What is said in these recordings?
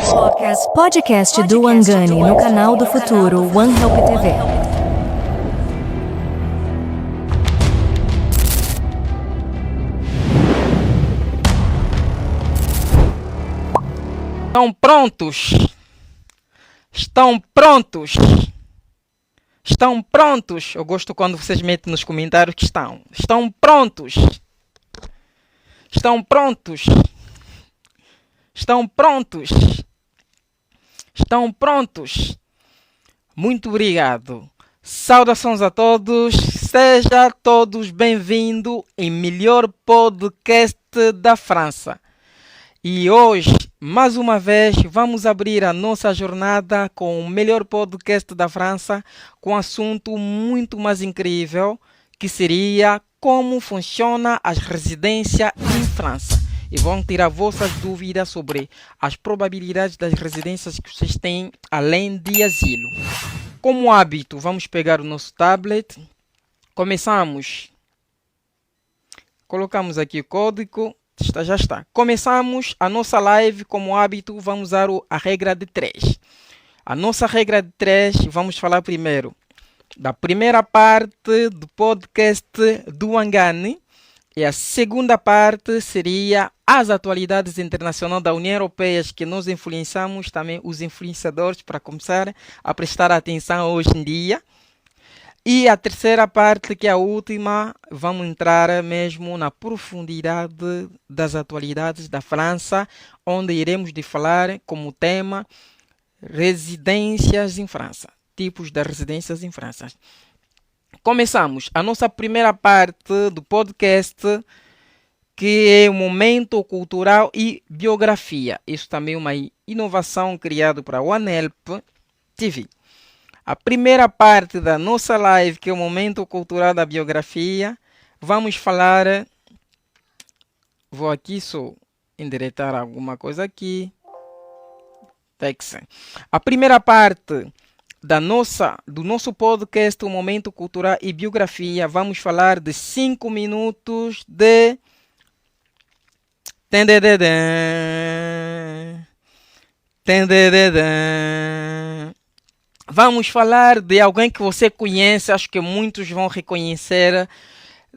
Podcast do Angani no canal do Futuro One Help TV. Estão prontos? Estão prontos? Estão prontos? Eu gosto quando vocês metem nos comentários que estão. Estão prontos? Estão prontos? Estão prontos? Estão prontos? Muito obrigado. Saudações a todos. Sejam todos bem-vindos em melhor podcast da França. E hoje, mais uma vez, vamos abrir a nossa jornada com o melhor podcast da França, com um assunto muito mais incrível, que seria como funciona as residências em França. E vão tirar vossas dúvidas sobre as probabilidades das residências que vocês têm além de asilo. Como hábito, vamos pegar o nosso tablet. Começamos. Colocamos aqui o código. Já está. Começamos a nossa live. Como hábito, vamos usar a regra de 3. A nossa regra de 3, vamos falar primeiro da primeira parte do podcast do Angani. E a segunda parte seria as atualidades internacionais da União Europeia que nós influenciamos também os influenciadores para começar a prestar atenção hoje em dia. E a terceira parte, que é a última, vamos entrar mesmo na profundidade das atualidades da França, onde iremos de falar como tema residências em França, tipos de residências em França. Começamos a nossa primeira parte do podcast, que é o momento cultural e biografia. Isso também é uma inovação criada para o One Help TV. A primeira parte da nossa live, que é o momento cultural da biografia, vamos falar... Vou aqui só endireitar alguma coisa aqui. A primeira parte do nosso podcast, o momento cultural e biografia, vamos falar de 5 minutos de... Vamos falar de alguém que você conhece, acho que muitos vão reconhecer.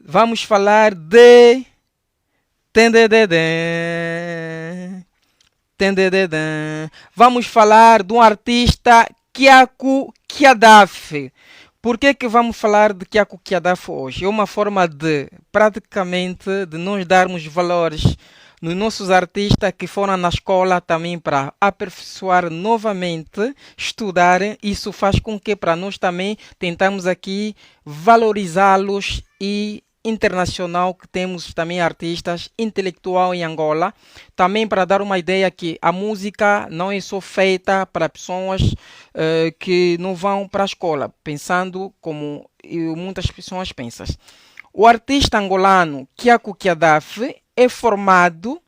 Vamos falar de... Vamos falar de um artista, Kiakou Kiadaf. Por que vamos falar de Kiakou Kiadaf hoje? É uma forma de, praticamente, de nós darmos valores nos nossos artistas que foram na escola também para aperfeiçoar novamente, estudar. Isso faz com que para nós também tentamos aqui valorizá-los e internacional, que temos também artistas intelectual em Angola, também para dar uma ideia que a música não é só feita para pessoas que não vão para a escola, pensando como muitas pessoas pensam. O artista angolano Kiakou Kiadaf é formado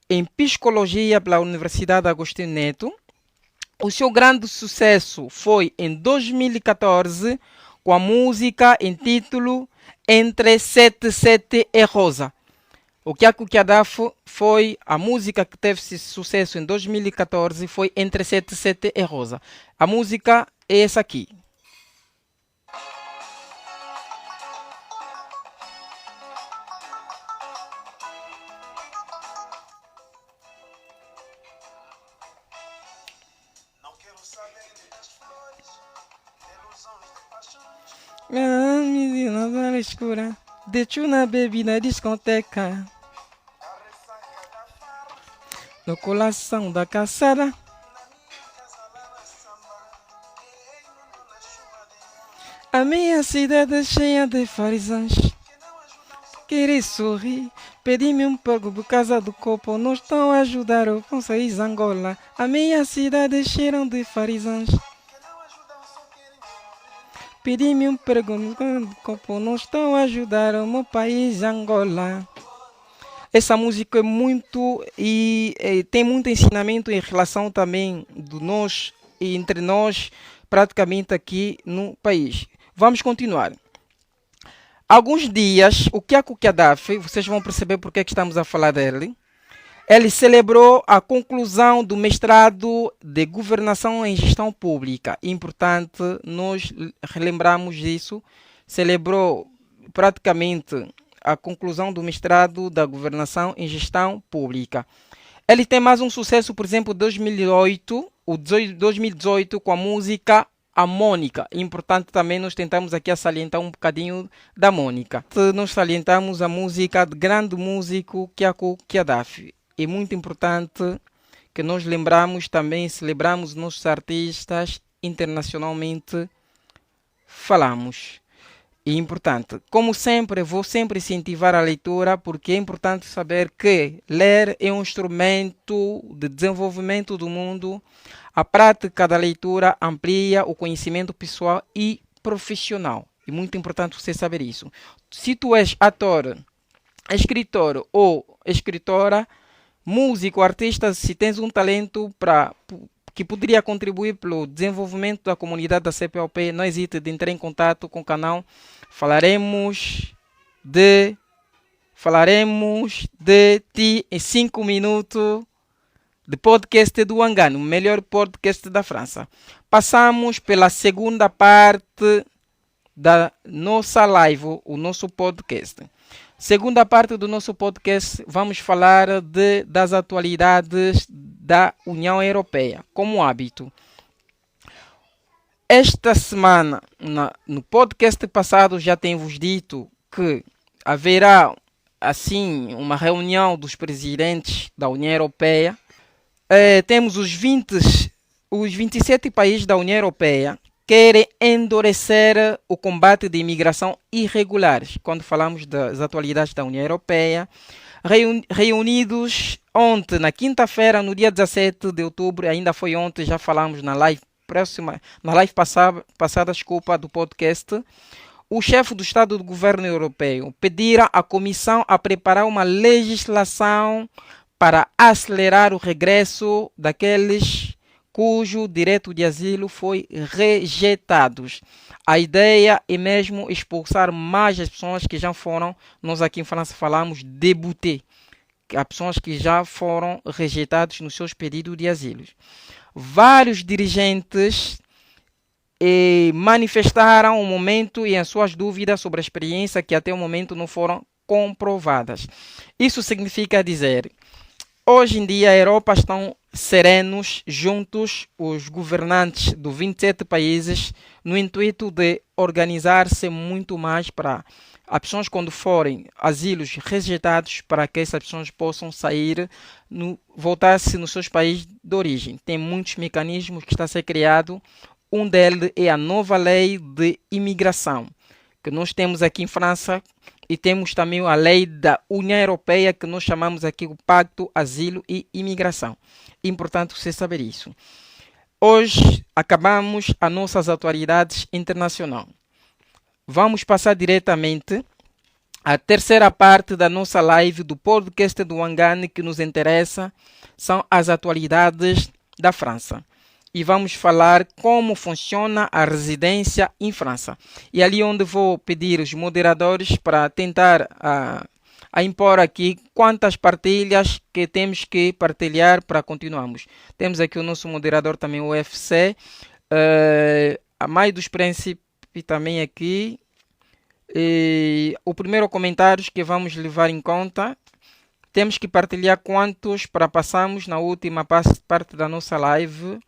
em psicologia pela Universidade Agostinho Neto. O seu grande sucesso foi em 2014 com a música em título Entre 77 e Rosa. O Kiakou Kiadaf foi a música que teve sucesso em 2014, foi Entre 77 e Rosa. A música é essa aqui. Menina da escura, deixo na bebida na discoteca, no coração da caçada. A minha cidade é cheia de farisãos. Querer sorrir, pedir-me um pouco por causa do copo, não estão a ajudar o país Angola. A minha cidade é cheia de farisãos. Pedir-me um pergunto, não estão a ajudar o meu país Angola. Essa música é muito e tem muito ensinamento em relação também de nós e entre nós, praticamente aqui no país. Vamos continuar. Alguns dias, o Kiakou Kiadaf, vocês vão perceber porque é que estamos a falar dele. Ele celebrou a conclusão do mestrado de Governação em Gestão Pública. Importante, nós relembramos disso. Celebrou praticamente a conclusão do mestrado da Governação em Gestão Pública. Ele tem mais um sucesso, por exemplo, 2018, com a música A Mônica. Importante também, nós tentamos aqui a salientar um bocadinho da Mônica. Nós salientamos a música de grande músico Kyaku Kyadaf. É muito importante que nós lembramos também, celebramos nossos artistas internacionalmente falamos. É importante. Como sempre, vou sempre incentivar a leitura, porque é importante saber que ler é um instrumento de desenvolvimento do mundo. A prática da leitura amplia o conhecimento pessoal e profissional. É muito importante você saber isso. Se tu és ator, escritor ou escritora, músico, artista, se tens um talento que poderia contribuir para o desenvolvimento da comunidade da CPLP, não hesite de entrar em contato com o canal. Falaremos de ti em 5 minutos de podcast do Angano, o melhor podcast da França. Passamos pela segunda parte da nossa live, o nosso podcast. Segunda parte do nosso podcast, vamos falar das atualidades da União Europeia, como hábito. Esta semana, no podcast passado, já tenho-vos dito que haverá, assim, uma reunião dos presidentes da União Europeia. Temos os 27 países da União Europeia querem endurecer o combate de imigração irregulares. Quando falamos das atualidades da União Europeia, reunidos ontem, na quinta-feira, no dia 17 de outubro, ainda foi ontem, já falamos na live passada, do podcast, o chefe do Estado do Governo Europeu pedira à Comissão a preparar uma legislação para acelerar o regresso daqueles cujo direito de asilo foi rejeitado. A ideia é mesmo expulsar mais as pessoas que já foram, nós aqui em França falamos déboutés, as pessoas que já foram rejeitadas nos seus pedidos de asilo. Vários dirigentes manifestaram o momento e as suas dúvidas sobre a experiência que até o momento não foram comprovadas. Isso significa dizer, hoje em dia a Europa estão serenos, juntos, os governantes dos 27 países, no intuito de organizar-se muito mais para as pessoas, quando forem asilos rejeitados, para que essas pessoas possam sair, voltar-se nos seus países de origem. Tem muitos mecanismos que estão a ser criados. Um deles é a nova lei de imigração, que nós temos aqui em França, e temos também a lei da União Europeia, que nós chamamos aqui o Pacto Asilo e Imigração. É importante você saber isso. Hoje acabamos as nossas atualidades internacionais. Vamos passar diretamente à terceira parte da nossa live do podcast do Angano, que nos interessa, são as atualidades da França. E vamos falar como funciona a residência em França. E ali onde vou pedir os moderadores para tentar a impor aqui quantas partilhas que temos que partilhar para continuarmos. Temos aqui o nosso moderador também, o UFC. A Mai dos Príncipes também aqui. O primeiro comentário que vamos levar em conta. Temos que partilhar quantos para passarmos na última parte da nossa live.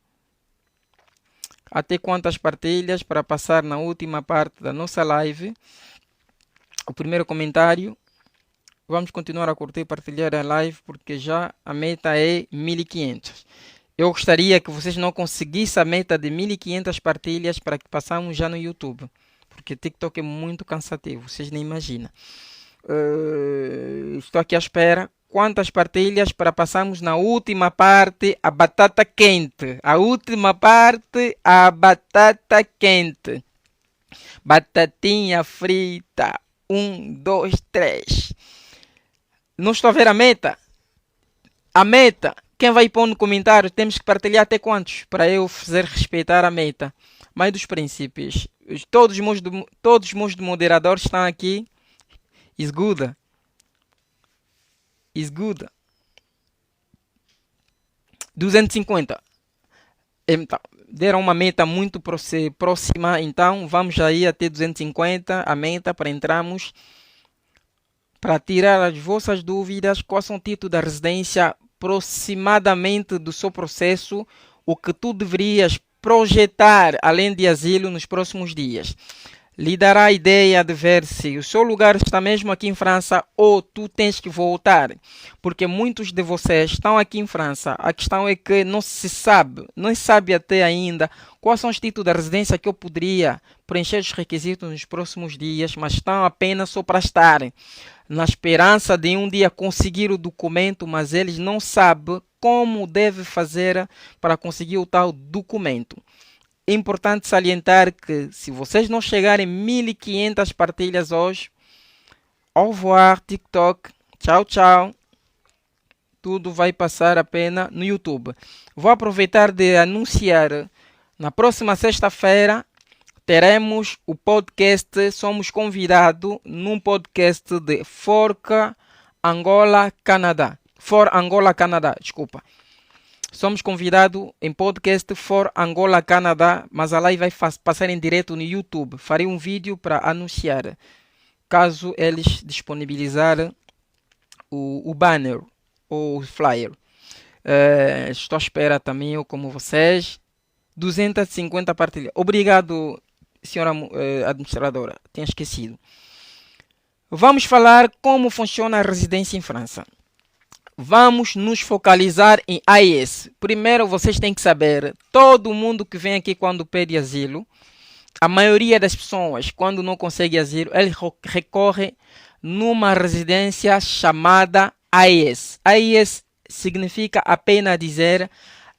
Até quantas partilhas para passar na última parte da nossa live. O primeiro comentário. Vamos continuar a curtir e partilhar a live, porque já a meta é 1500. Eu gostaria que vocês não conseguissem a meta de 1500 partilhas para que passamos já no YouTube. Porque TikTok é muito cansativo, vocês nem imaginam. Estou aqui à espera. Quantas partilhas para passarmos na última parte, a batata quente. A última parte, a batata quente. Batatinha frita. 1, 2, 3. Não estou a ver a meta. A meta. Quem vai pôr no comentário? Temos que partilhar até quantos? Para eu fazer respeitar a meta. Mai dos Príncipes. Todos os meus moderadores estão aqui. Is good. 250. Então, deram uma meta muito próxima, então vamos aí até 250, a meta para entrarmos. Para tirar as vossas dúvidas, qual são o título da residência, aproximadamente do seu processo, o que tu deverias projetar além de asilo nos próximos dias. Lhe dará a ideia de ver se o seu lugar está mesmo aqui em França ou tu tens que voltar, porque muitos de vocês estão aqui em França. A questão é que não se sabe, não sabe até ainda quais são os títulos da residência que eu poderia preencher os requisitos nos próximos dias, mas estão apenas só para estarem na esperança de um dia conseguir o documento, mas eles não sabem como deve fazer para conseguir o tal documento. É importante salientar que se vocês não chegarem 1500 partilhas hoje, au revoir TikTok, tchau tchau, tudo vai passar a pena no YouTube. Vou aproveitar de anunciar, na próxima sexta-feira teremos o podcast, somos convidados num podcast de For Angola, Canadá, desculpa. Somos convidados em podcast For Angola, Canadá, mas a live vai passar em direto no YouTube. Farei um vídeo para anunciar, caso eles disponibilizarem o banner ou o flyer. Estou à espera também, eu como vocês. 250 partilhas. Obrigado, senhora administradora. Tinha esquecido. Vamos falar como funciona a residência em França. Vamos nos focalizar em AES. Primeiro, vocês têm que saber, todo mundo que vem aqui quando pede asilo, a maioria das pessoas, quando não consegue asilo, ele recorre numa residência chamada AES. AES significa apenas dizer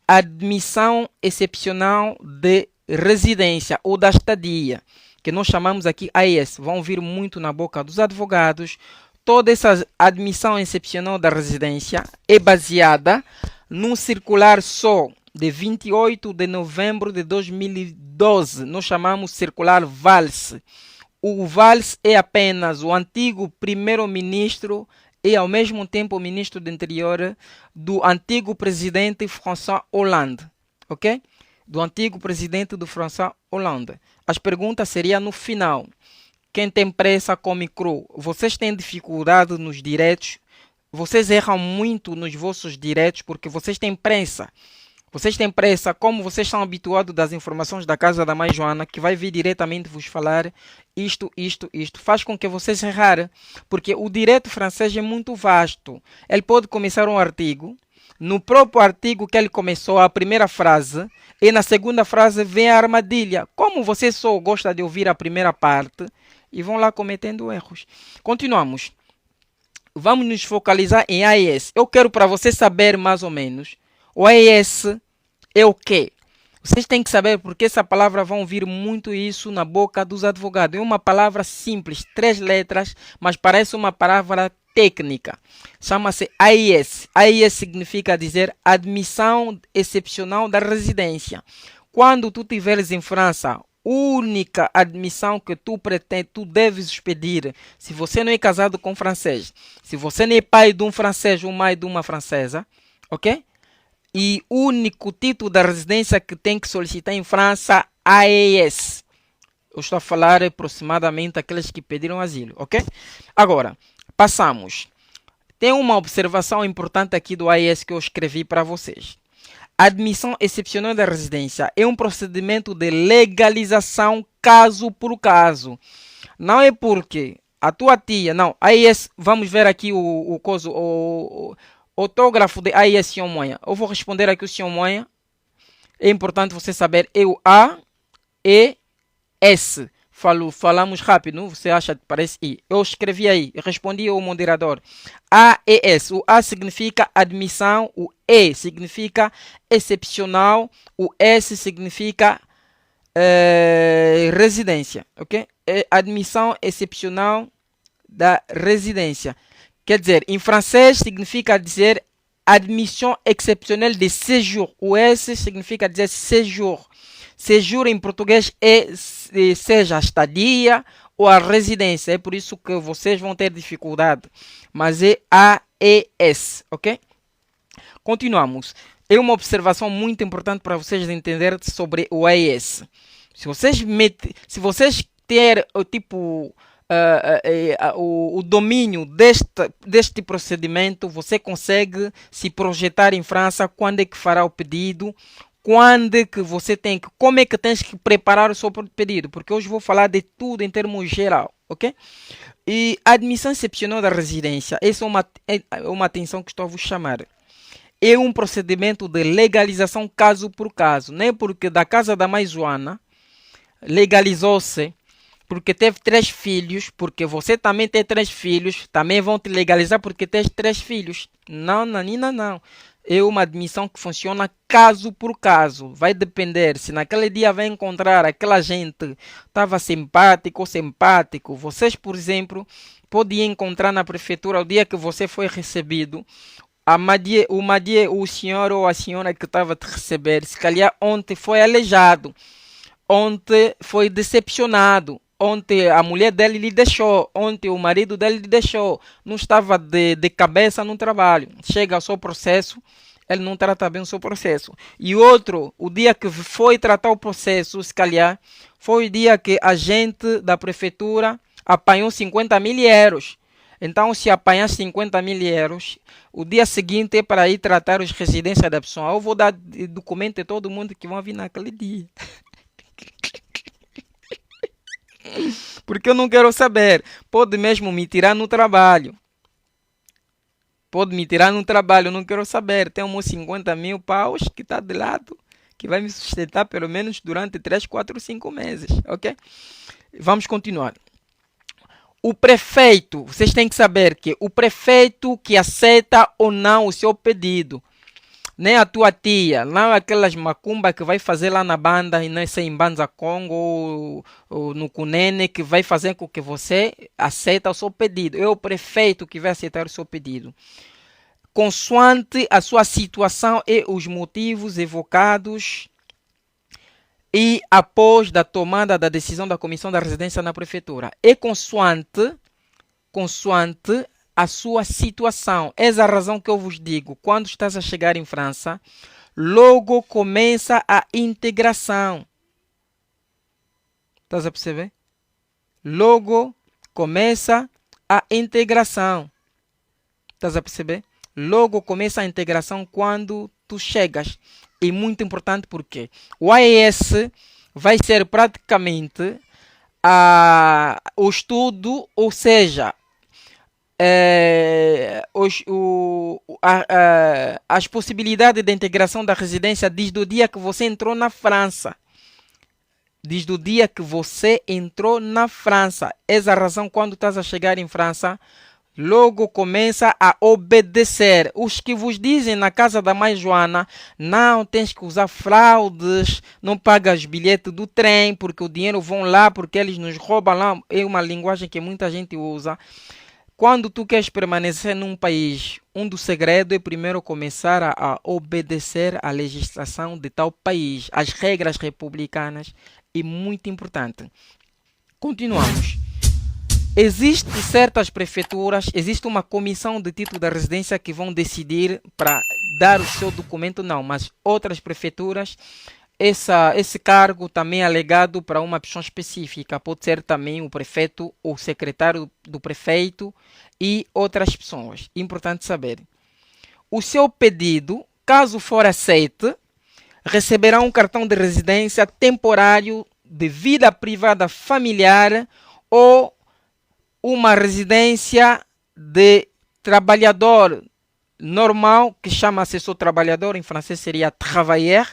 admissão excepcional de residência ou da estadia, que nós chamamos aqui AES. Vão vir muito na boca dos advogados. Toda essa admissão excepcional da residência é baseada num circular só de 28 de novembro de 2012. Nós chamamos circular Valls. O Valls é apenas o antigo primeiro-ministro e ao mesmo tempo o ministro do interior do antigo presidente François Hollande. Ok? Do antigo presidente do François Hollande. As perguntas seriam no final. Quem tem pressa come cru. Vocês têm dificuldade nos direitos. Vocês erram muito nos vossos direitos porque vocês têm pressa. Vocês têm pressa, como vocês estão habituados das informações da casa da mãe Joana, que vai vir diretamente vos falar isto, faz com que vocês errarem. Porque o direito francês é muito vasto. Ele pode começar um artigo. No próprio artigo que ele começou, a primeira frase, e na segunda frase vem a armadilha. Como você só gosta de ouvir a primeira parte, e vão lá cometendo erros. Continuamos. Vamos nos focalizar em AES. Eu quero para você saber mais ou menos. O AES é o quê? Vocês têm que saber porque essa palavra vão ouvir muito isso na boca dos advogados. É uma palavra simples, 3 letras, mas parece uma palavra técnica. Chama-se AES. AES significa dizer admissão excepcional da residência. Quando tu estiveres em França, única admissão que tu pretende, tu deves pedir, se você não é casado com francês, se você não é pai de um francês ou mãe de uma francesa, ok? E único título da residência que tem que solicitar em França, AES. Eu estou a falar aproximadamente aqueles que pediram asilo, ok? Agora, passamos. Tem uma observação importante aqui do AES que eu escrevi para vocês. Admissão excepcional da residência é um procedimento de legalização caso por caso. Não é porque a tua tia... Não, AES, vamos ver aqui o autógrafo de AES Senhor Moia. Eu vou responder aqui o Senhor Moia. É importante você saber. É o A-E-S. Falamos rápido, não? Você acha que parece I. Eu escrevi aí, respondi ao moderador. AES. O A significa admissão, o E significa excepcional, o S significa residência, ok? Admissão excepcional da residência. Quer dizer, em francês significa dizer admission exceptionnelle de séjour. O S significa dizer séjour. Séjour em português seja a estadia ou a residência. É por isso que vocês vão ter dificuldade. Mas é AES, ok? Continuamos. é uma observação muito importante para vocês entenderem sobre o AES. Se vocês terem o domínio deste procedimento, você consegue se projetar em França quando é que fará o pedido, quando é que você tem que, como é que tens que preparar o seu pedido, porque hoje vou falar de tudo em termos geral, ok? E a admissão excepcional da residência, essa é uma atenção que estou a vos chamar. É um procedimento de legalização caso por caso, não é porque da casa da mãe Joana legalizou-se porque teve 3 filhos, porque você também tem 3 filhos, também vão te legalizar porque tens 3 filhos. Não, Nanina, não. É uma admissão que funciona caso por caso. Vai depender se naquele dia vai encontrar aquela gente estava simpático ou simpático. Vocês, por exemplo, podem encontrar na prefeitura o dia que você foi recebido. O senhor ou a senhora que estava a te receber, se calhar ontem foi aleijado, ontem foi decepcionado, ontem a mulher dele lhe deixou, ontem o marido dele lhe deixou, não estava de cabeça no trabalho. Chega ao seu processo, ele não trata bem o seu processo. E outro, o dia que foi tratar o processo, se calhar, foi o dia que a gente da prefeitura apanhou 50 mil euros. Então, se apanhar 50 mil euros, o dia seguinte é para ir tratar as residências da pessoa. Eu vou dar documento a todo mundo que vão vir naquele dia. Porque eu não quero saber. Pode mesmo me tirar no trabalho. Pode me tirar no trabalho, eu não quero saber. Tem uns 50 mil paus que está de lado, que vai me sustentar pelo menos durante 3, 4, 5 meses. Ok? Vamos continuar. O prefeito, vocês têm que saber que o prefeito que aceita ou não o seu pedido, nem a tua tia, não aquelas macumba que vai fazer lá na banda, e não sei, em Banza Congo ou no Cunene, que vai fazer com que você aceita o seu pedido. É o prefeito que vai aceitar o seu pedido. Consoante a sua situação e os motivos evocados e após da tomada da decisão da comissão da residência na prefeitura. É consoante a sua situação. Essa é a razão que eu vos digo. Quando estás a chegar em França, logo começa a integração. Estás a perceber? Logo começa a integração. Estás a perceber? Logo começa a integração quando tu chegas. E muito importante porque o AES vai ser praticamente o estudo, ou seja, as possibilidades de integração da residência desde o dia que você entrou na França. Desde o dia que você entrou na França. Essa é a razão quando estás a chegar em França, logo começa a obedecer. Os que vos dizem na casa da mãe Joana, não tens que usar fraudes, não pagas bilhete do trem, porque o dinheiro vão lá, porque eles nos roubam lá. É uma linguagem que muita gente usa. Quando tu queres permanecer num país, do segredo é primeiro começar a obedecer à legislação de tal país, as regras republicanas, é muito importante. Continuamos. Existem certas prefeituras, existe uma comissão de título da residência que vão decidir para dar o seu documento, não, mas outras prefeituras, esse cargo também é alegado para uma pessoa específica, pode ser também o prefeito, o secretário do prefeito e outras pessoas. Importante saber. O seu pedido, caso for aceito, receberá um cartão de residência temporário de vida privada familiar ou uma residência de trabalhador normal, que chama-se só trabalhador, em francês seria travailleur,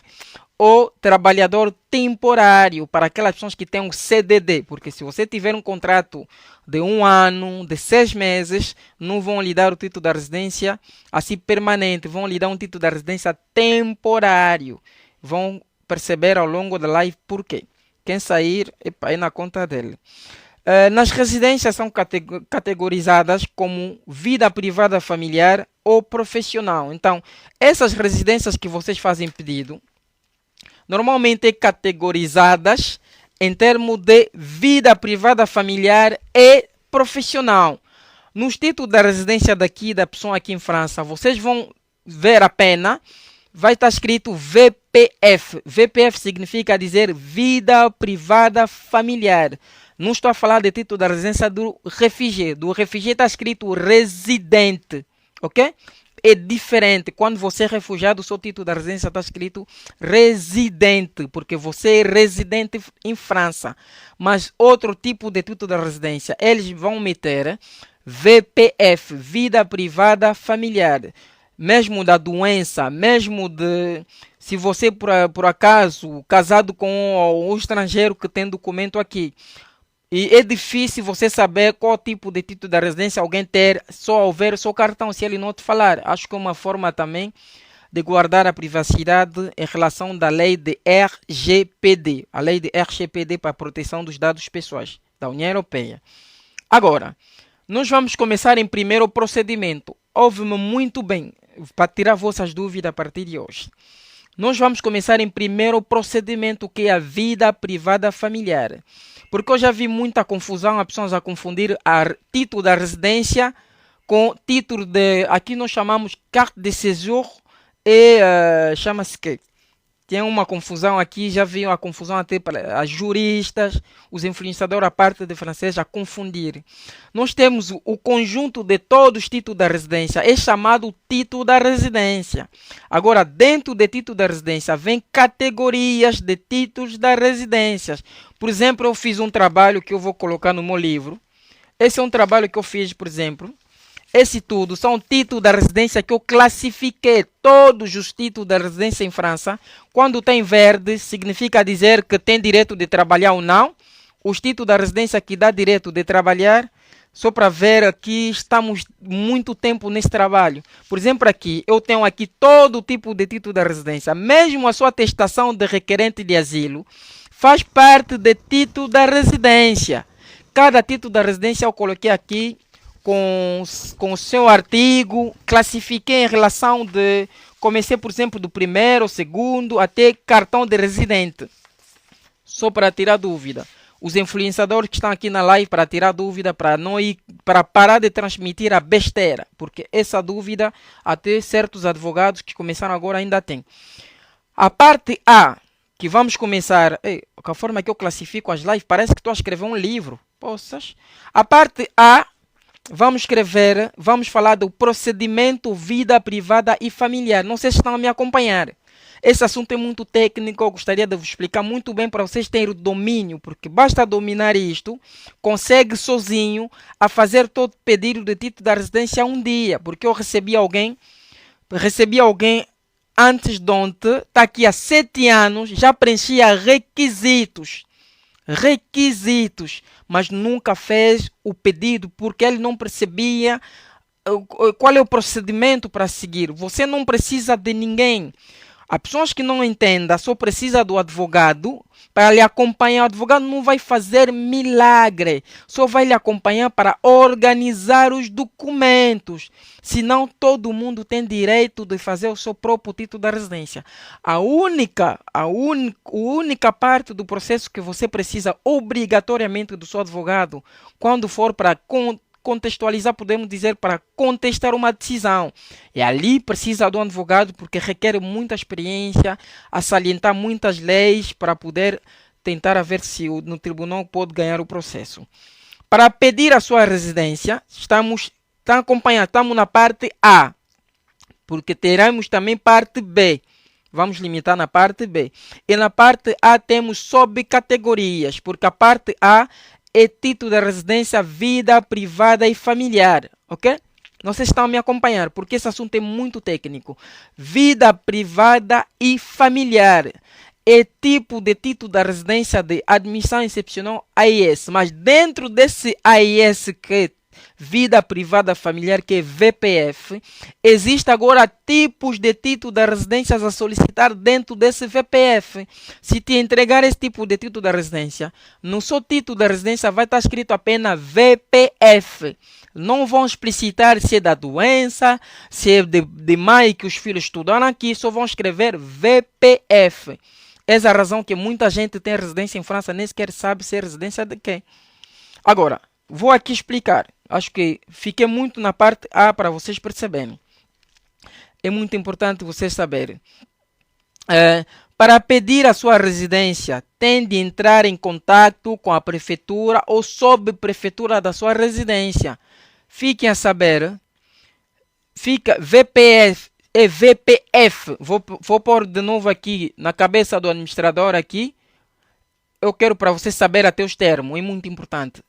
ou trabalhador temporário, para aquelas pessoas que têm um CDD, porque se você tiver um contrato de 1 ano, de 6 meses, não vão lhe dar o título da residência assim permanente, vão lhe dar um título da residência temporário. Vão perceber ao longo da live por quê. Quem sair, é na conta dele. Nas residências são categorizadas como vida privada familiar ou profissional. Então, essas residências que vocês fazem pedido, normalmente é categorizadas em termos de vida privada familiar e profissional. Nos títulos da residência daqui, da pessoa aqui em França, vocês vão ver a pena vai estar escrito VPF. VPF significa dizer vida privada familiar. Não estou a falar de título da residência do refugiado. Do refugiado está escrito residente, ok? É diferente. Quando você é refugiado, o seu título da residência está escrito residente, porque você é residente em França. Mas outro tipo de título da residência, eles vão meter VPF, vida privada familiar. Mesmo da doença, mesmo de... Se você, por acaso, casado com um estrangeiro que tem documento aqui, e é difícil você saber qual tipo de título da residência alguém ter só ao ver o seu cartão, se ele não te falar. Acho que é uma forma também de guardar a privacidade em relação da lei de RGPD. A lei de RGPD para a proteção dos dados pessoais da União Europeia. Agora, nós vamos começar em primeiro o procedimento. Ouve-me muito bem, para tirar vossas dúvidas a partir de hoje. Nós vamos começar em primeiro o procedimento, que é a vida privada familiar. Porque eu já vi muita confusão, as pessoas a confundir título da residência com título de... Aqui nós chamamos carte de séjour e chama-se que? Tem uma confusão aqui, já vi uma confusão até para as juristas, os influenciadores, a parte de francês, a confundir. Nós temos o conjunto de todos os títulos da residência, é chamado título da residência. Agora, dentro do título da residência, vem categorias de títulos da residência. Por exemplo, eu fiz um trabalho que eu vou colocar no meu livro. Esse é um trabalho que eu fiz, por exemplo. Esse tudo são títulos da residência que eu classifiquei. Todos os títulos da residência em França. Quando tem verde, significa dizer que tem direito de trabalhar ou não. Os títulos da residência que dá direito de trabalhar. Só para ver aqui, estamos muito tempo nesse trabalho. Por exemplo, aqui, eu tenho aqui todo tipo de título da residência. Mesmo a sua atestação de requerente de asilo faz parte do título da residência. Cada título da residência eu coloquei aqui com o seu artigo, classifiquei em relação de... Comecei, por exemplo, do primeiro, segundo, até cartão de residente. Só para tirar dúvida. Os influenciadores que estão aqui na live para tirar dúvida, para parar de transmitir a besteira. Porque essa dúvida, até certos advogados que começaram agora ainda tem. A parte A, que vamos começar... com a forma que eu classifico as lives, parece que estou a escrever um livro. Poças. A parte A... Vamos falar do procedimento vida privada e familiar. Não sei se estão a me acompanhar. Esse assunto é muito técnico, eu gostaria de vos explicar muito bem para vocês terem o domínio, porque basta dominar isto, consegue sozinho a fazer todo pedido de título da residência um dia, porque eu recebi alguém antes de ontem, está aqui há 7 anos, já preenchia requisitos, mas nunca fez o pedido porque ele não percebia qual é o procedimento para seguir. Você não precisa de ninguém. As pessoas que não entendem só precisa do advogado para lhe acompanhar. O advogado não vai fazer milagre, só vai lhe acompanhar para organizar os documentos. Senão todo mundo tem direito de fazer o seu próprio título da residência. A única parte do processo que você precisa obrigatoriamente do seu advogado, quando for para contextualizar, podemos dizer, para contestar uma decisão. E ali precisa de um advogado porque requer muita experiência, a salientar muitas leis para poder tentar a ver se no tribunal pode ganhar o processo. Para pedir a sua residência, estamos na parte A, porque teremos também parte B. Vamos limitar na parte B. E na parte A temos subcategorias, porque a parte A é título de residência, vida privada e familiar, ok? Não sei se estão a me acompanhar, porque esse assunto é muito técnico. Vida privada e familiar é tipo de título da residência de admissão excepcional AIS, mas dentro desse AIS que é vida privada familiar, que é VPF, existe agora tipos de título de residências a solicitar dentro desse VPF. Se te entregar esse tipo de título de residência, no seu título de residência vai estar escrito apenas VPF. Não vão explicitar se é da doença, se é de mãe que os filhos estudaram aqui, só vão escrever VPF. Essa é a razão que muita gente tem residência em França, nem sequer sabe se é residência de quem. Agora, vou aqui explicar. Acho que fiquei muito na parte A para vocês perceberem. é muito importante você saber. Para pedir a sua residência, tem de entrar em contato com a prefeitura ou subprefeitura da sua residência. Fiquem a saber, fica VPF, VPF, vou pôr de novo aqui na cabeça do administrador aqui. Eu quero para você saber até os termos, é muito importante.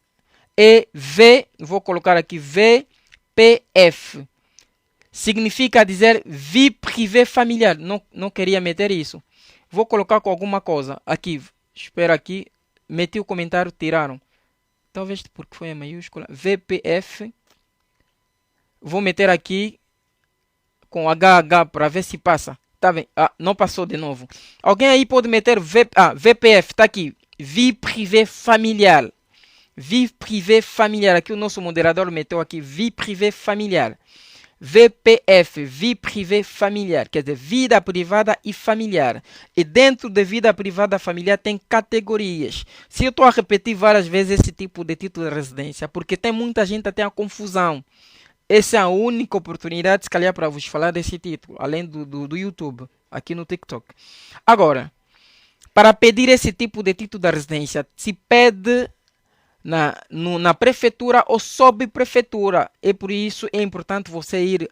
Vou colocar aqui VPF. Significa dizer vie privée familiar. Não queria meter isso. Vou colocar com alguma coisa. Aqui, espera aqui. Meti o comentário, tiraram. Talvez porque foi a maiúscula. VPF. Vou meter aqui com HH para ver se passa. Tá bem? Não passou de novo. Alguém aí pode meter VPF. Tá aqui. Vie privée familiar. Vie privée familiar. Aqui o nosso moderador meteu aqui. Vie privée familiar. VPF, vie privée familiar, quer dizer, vida privada e familiar. E dentro de vida privada e familiar tem categorias. Se eu estou a repetir várias vezes esse tipo de título de residência, porque tem muita gente até a confusão. Essa é a única oportunidade, se calhar, para vos falar desse título, além do YouTube, aqui no TikTok. Agora, para pedir esse tipo de título de residência, se pede na prefeitura ou subprefeitura. E por isso é importante você ir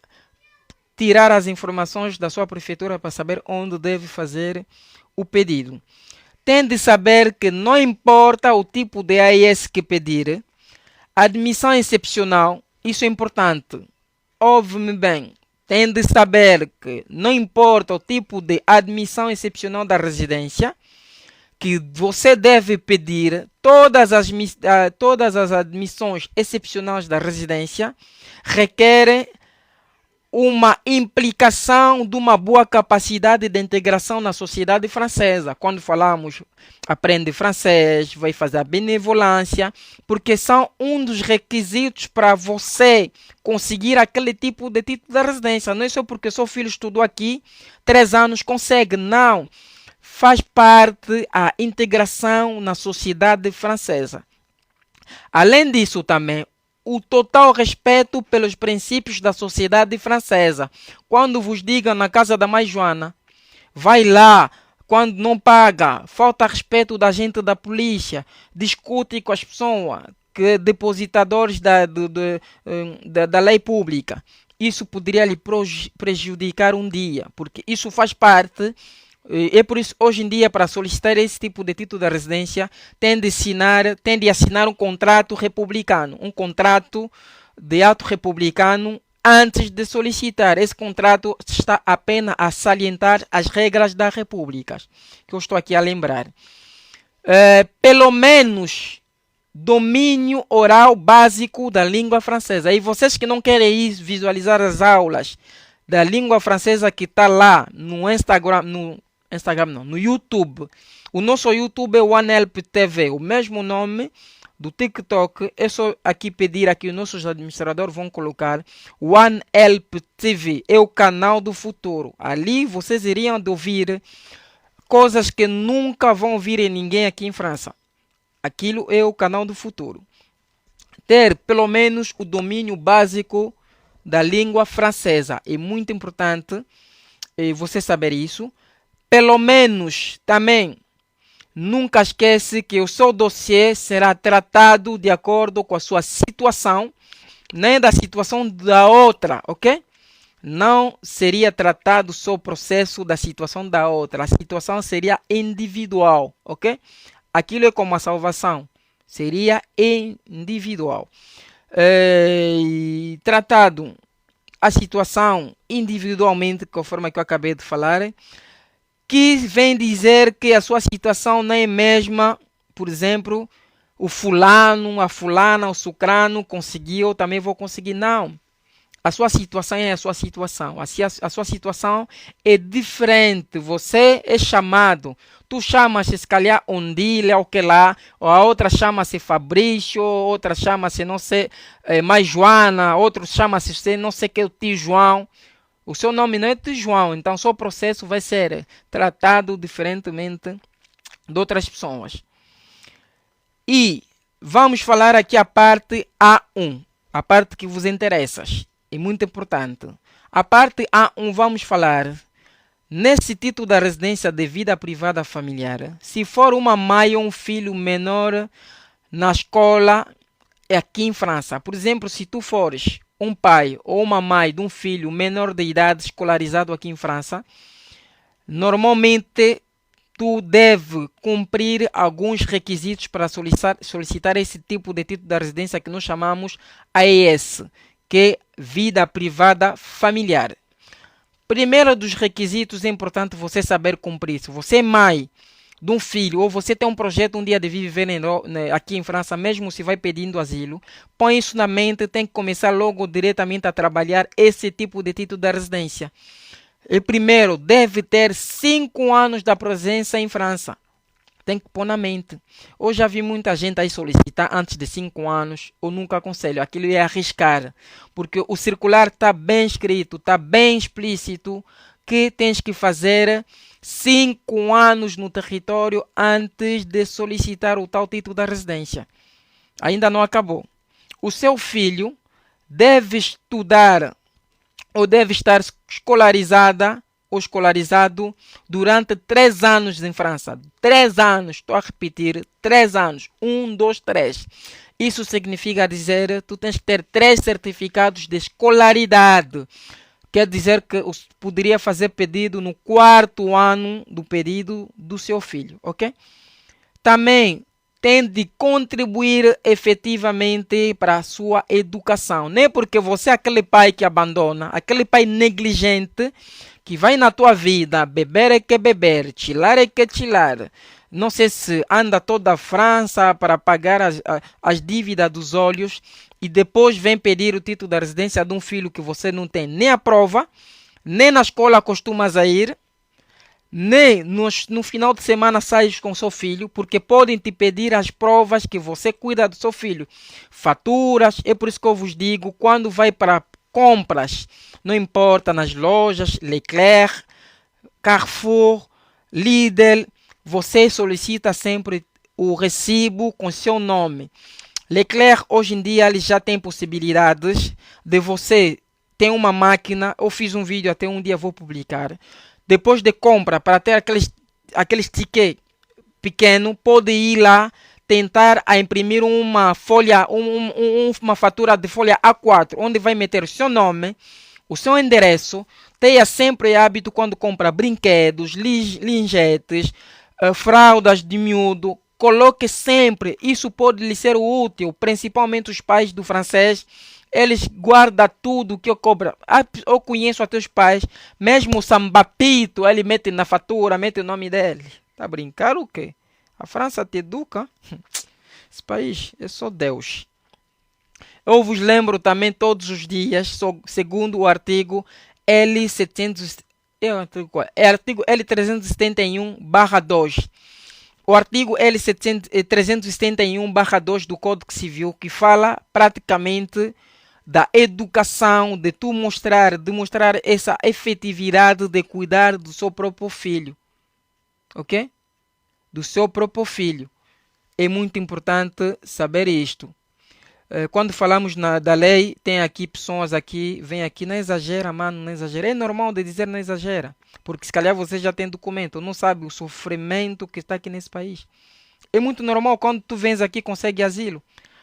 tirar as informações da sua prefeitura para saber onde deve fazer o pedido. Tem de saber que não importa o tipo de AIS que pedir, admissão excepcional, isso é importante. Ouve-me bem. Tem de saber que não importa o tipo de admissão excepcional da residência, que você deve pedir todas as admissões excepcionais da residência requerem uma implicação de uma boa capacidade de integração na sociedade francesa. Quando falamos aprende francês, vai fazer a benevolência, porque são um dos requisitos para você conseguir aquele tipo de título de residência. Não é só porque seu filho estudou aqui 3 anos consegue, não. Faz parte a integração na sociedade francesa. Além disso também, o total respeito pelos princípios da sociedade francesa. Quando vos digam na casa da mãe Joana, vai lá, quando não paga, falta respeito da gente da polícia, discute com as pessoas, que depositadores da lei pública. Isso poderia lhe prejudicar um dia, porque isso faz parte. É por isso, hoje em dia, para solicitar esse tipo de título de residência, tem de assinar um contrato republicano, um contrato de ato republicano antes de solicitar. Esse contrato está apenas a salientar as regras da República, que eu estou aqui a lembrar. Pelo menos domínio oral básico da língua francesa. E vocês que não querem ir visualizar as aulas da língua francesa que está lá no Instagram, no YouTube. O nosso YouTube é o OneHelp TV, o mesmo nome do TikTok. É só aqui pedir, aqui os nossos administradores vão colocar OneHelp TV, é o canal do futuro. Ali vocês iriam ouvir coisas que nunca vão ouvir em ninguém aqui em França. Aquilo é o canal do futuro. Ter pelo menos o domínio básico da língua francesa é muito importante você saber isso. Pelo menos também nunca esquece que o seu dossiê será tratado de acordo com a sua situação, nem da situação da outra, ok? Não seria tratado só o processo da situação da outra, a situação seria individual, ok? Aquilo é como a salvação, seria individual. Tratado a situação individualmente, conforme que eu acabei de falar, que vem dizer que a sua situação não é mesma, por exemplo, o fulano, a fulana, o sucrano conseguiu, eu também vou conseguir. Não. A sua situação é a sua situação. A sua situação é diferente. Você é chamado. Tu chamas-se, se calhar, Ondile, ou que lá, ou a outra chama-se Fabrício, outra chama-se, não sei, mais Joana, outro chama-se, não sei que, o tio João. O seu nome não é tio João, então o seu processo vai ser tratado diferentemente de outras pessoas. E vamos falar aqui a parte A1, a parte que vos interessa. É muito importante. A parte A1 vamos falar nesse título da residência de vida privada familiar. Se for uma mãe ou um filho menor na escola aqui em França. Por exemplo, se tu fores um pai ou uma mãe de um filho menor de idade escolarizado aqui em França, normalmente tu deve cumprir alguns requisitos para solicitar esse tipo de título da residência que nós chamamos AES, que é Vida Privada Familiar. Primeiro dos requisitos é importante você saber cumprir. Se você é mãe de um filho ou você tem um projeto um dia de viver aqui em França, mesmo se vai pedindo asilo, põe isso na mente, tem que começar logo diretamente a trabalhar esse tipo de título da residência. E primeiro, deve ter 5 anos da presença em França. Tem que pôr na mente. Eu já vi muita gente aí solicitar antes de 5 anos. Eu nunca aconselho. Aquilo é arriscar. Porque o circular está bem escrito, está bem explícito que tens que fazer 5 anos no território antes de solicitar o tal título da residência. Ainda não acabou. O seu filho deve estudar ou deve estar escolarizada ou escolarizado durante 3 anos em França. 3 anos, estou a repetir, 3 anos. 1, 2, 3. Isso significa dizer que tu tens que ter 3 certificados de escolaridade. Quer dizer que poderia fazer pedido no 4º ano do pedido do seu filho, ok? Também tem de contribuir efetivamente para a sua educação. Não é porque você é aquele pai que abandona, aquele pai negligente que vai na tua vida, beber é que beber, chilar é que chilar. Não sei se anda toda a França para pagar as dívidas dos olhos e depois vem pedir o título da residência de um filho que você não tem nem a prova, nem na escola costumas a ir, nem no final de semana sais com seu filho, porque podem te pedir as provas que você cuida do seu filho. Faturas, é por isso que eu vos digo, quando vai para compras, não importa, nas lojas, Leclerc, Carrefour, Lidl, você solicita sempre o recibo com seu nome. Leclerc, hoje em dia, ele já tem possibilidades de você ter uma máquina. Eu fiz um vídeo, até um dia vou publicar. Depois de compra, para ter aqueles tickets pequeno, pode ir lá tentar a imprimir uma folha, uma fatura de folha A4, onde vai meter o seu nome, o seu endereço. Tenha sempre hábito quando compra brinquedos, lingetes, fraldas de miúdo. Coloque sempre, isso pode lhe ser útil, principalmente os pais do francês. Eles guardam tudo que eu cobro. Eu conheço até os pais, mesmo o sambapito, ele mete na fatura, mete o nome dele. Tá brincar o quê? A França te educa? Esse país é só Deus. Eu vos lembro também todos os dias, segundo o artigo L700, artigo L371/2. O artigo L371/2 do Código Civil, que fala praticamente da educação, de demonstrar essa efetividade de cuidar do seu próprio filho. Ok? Do seu próprio filho. É muito importante saber isto. Quando falamos da lei, tem aqui pessoas aqui, vem aqui, não exagera, mano, não exagera. É normal de dizer não exagera. Porque se calhar você já tem documento, não sabe o sofrimento que está aqui nesse país. É muito normal quando tu vens aqui e consegue asilo.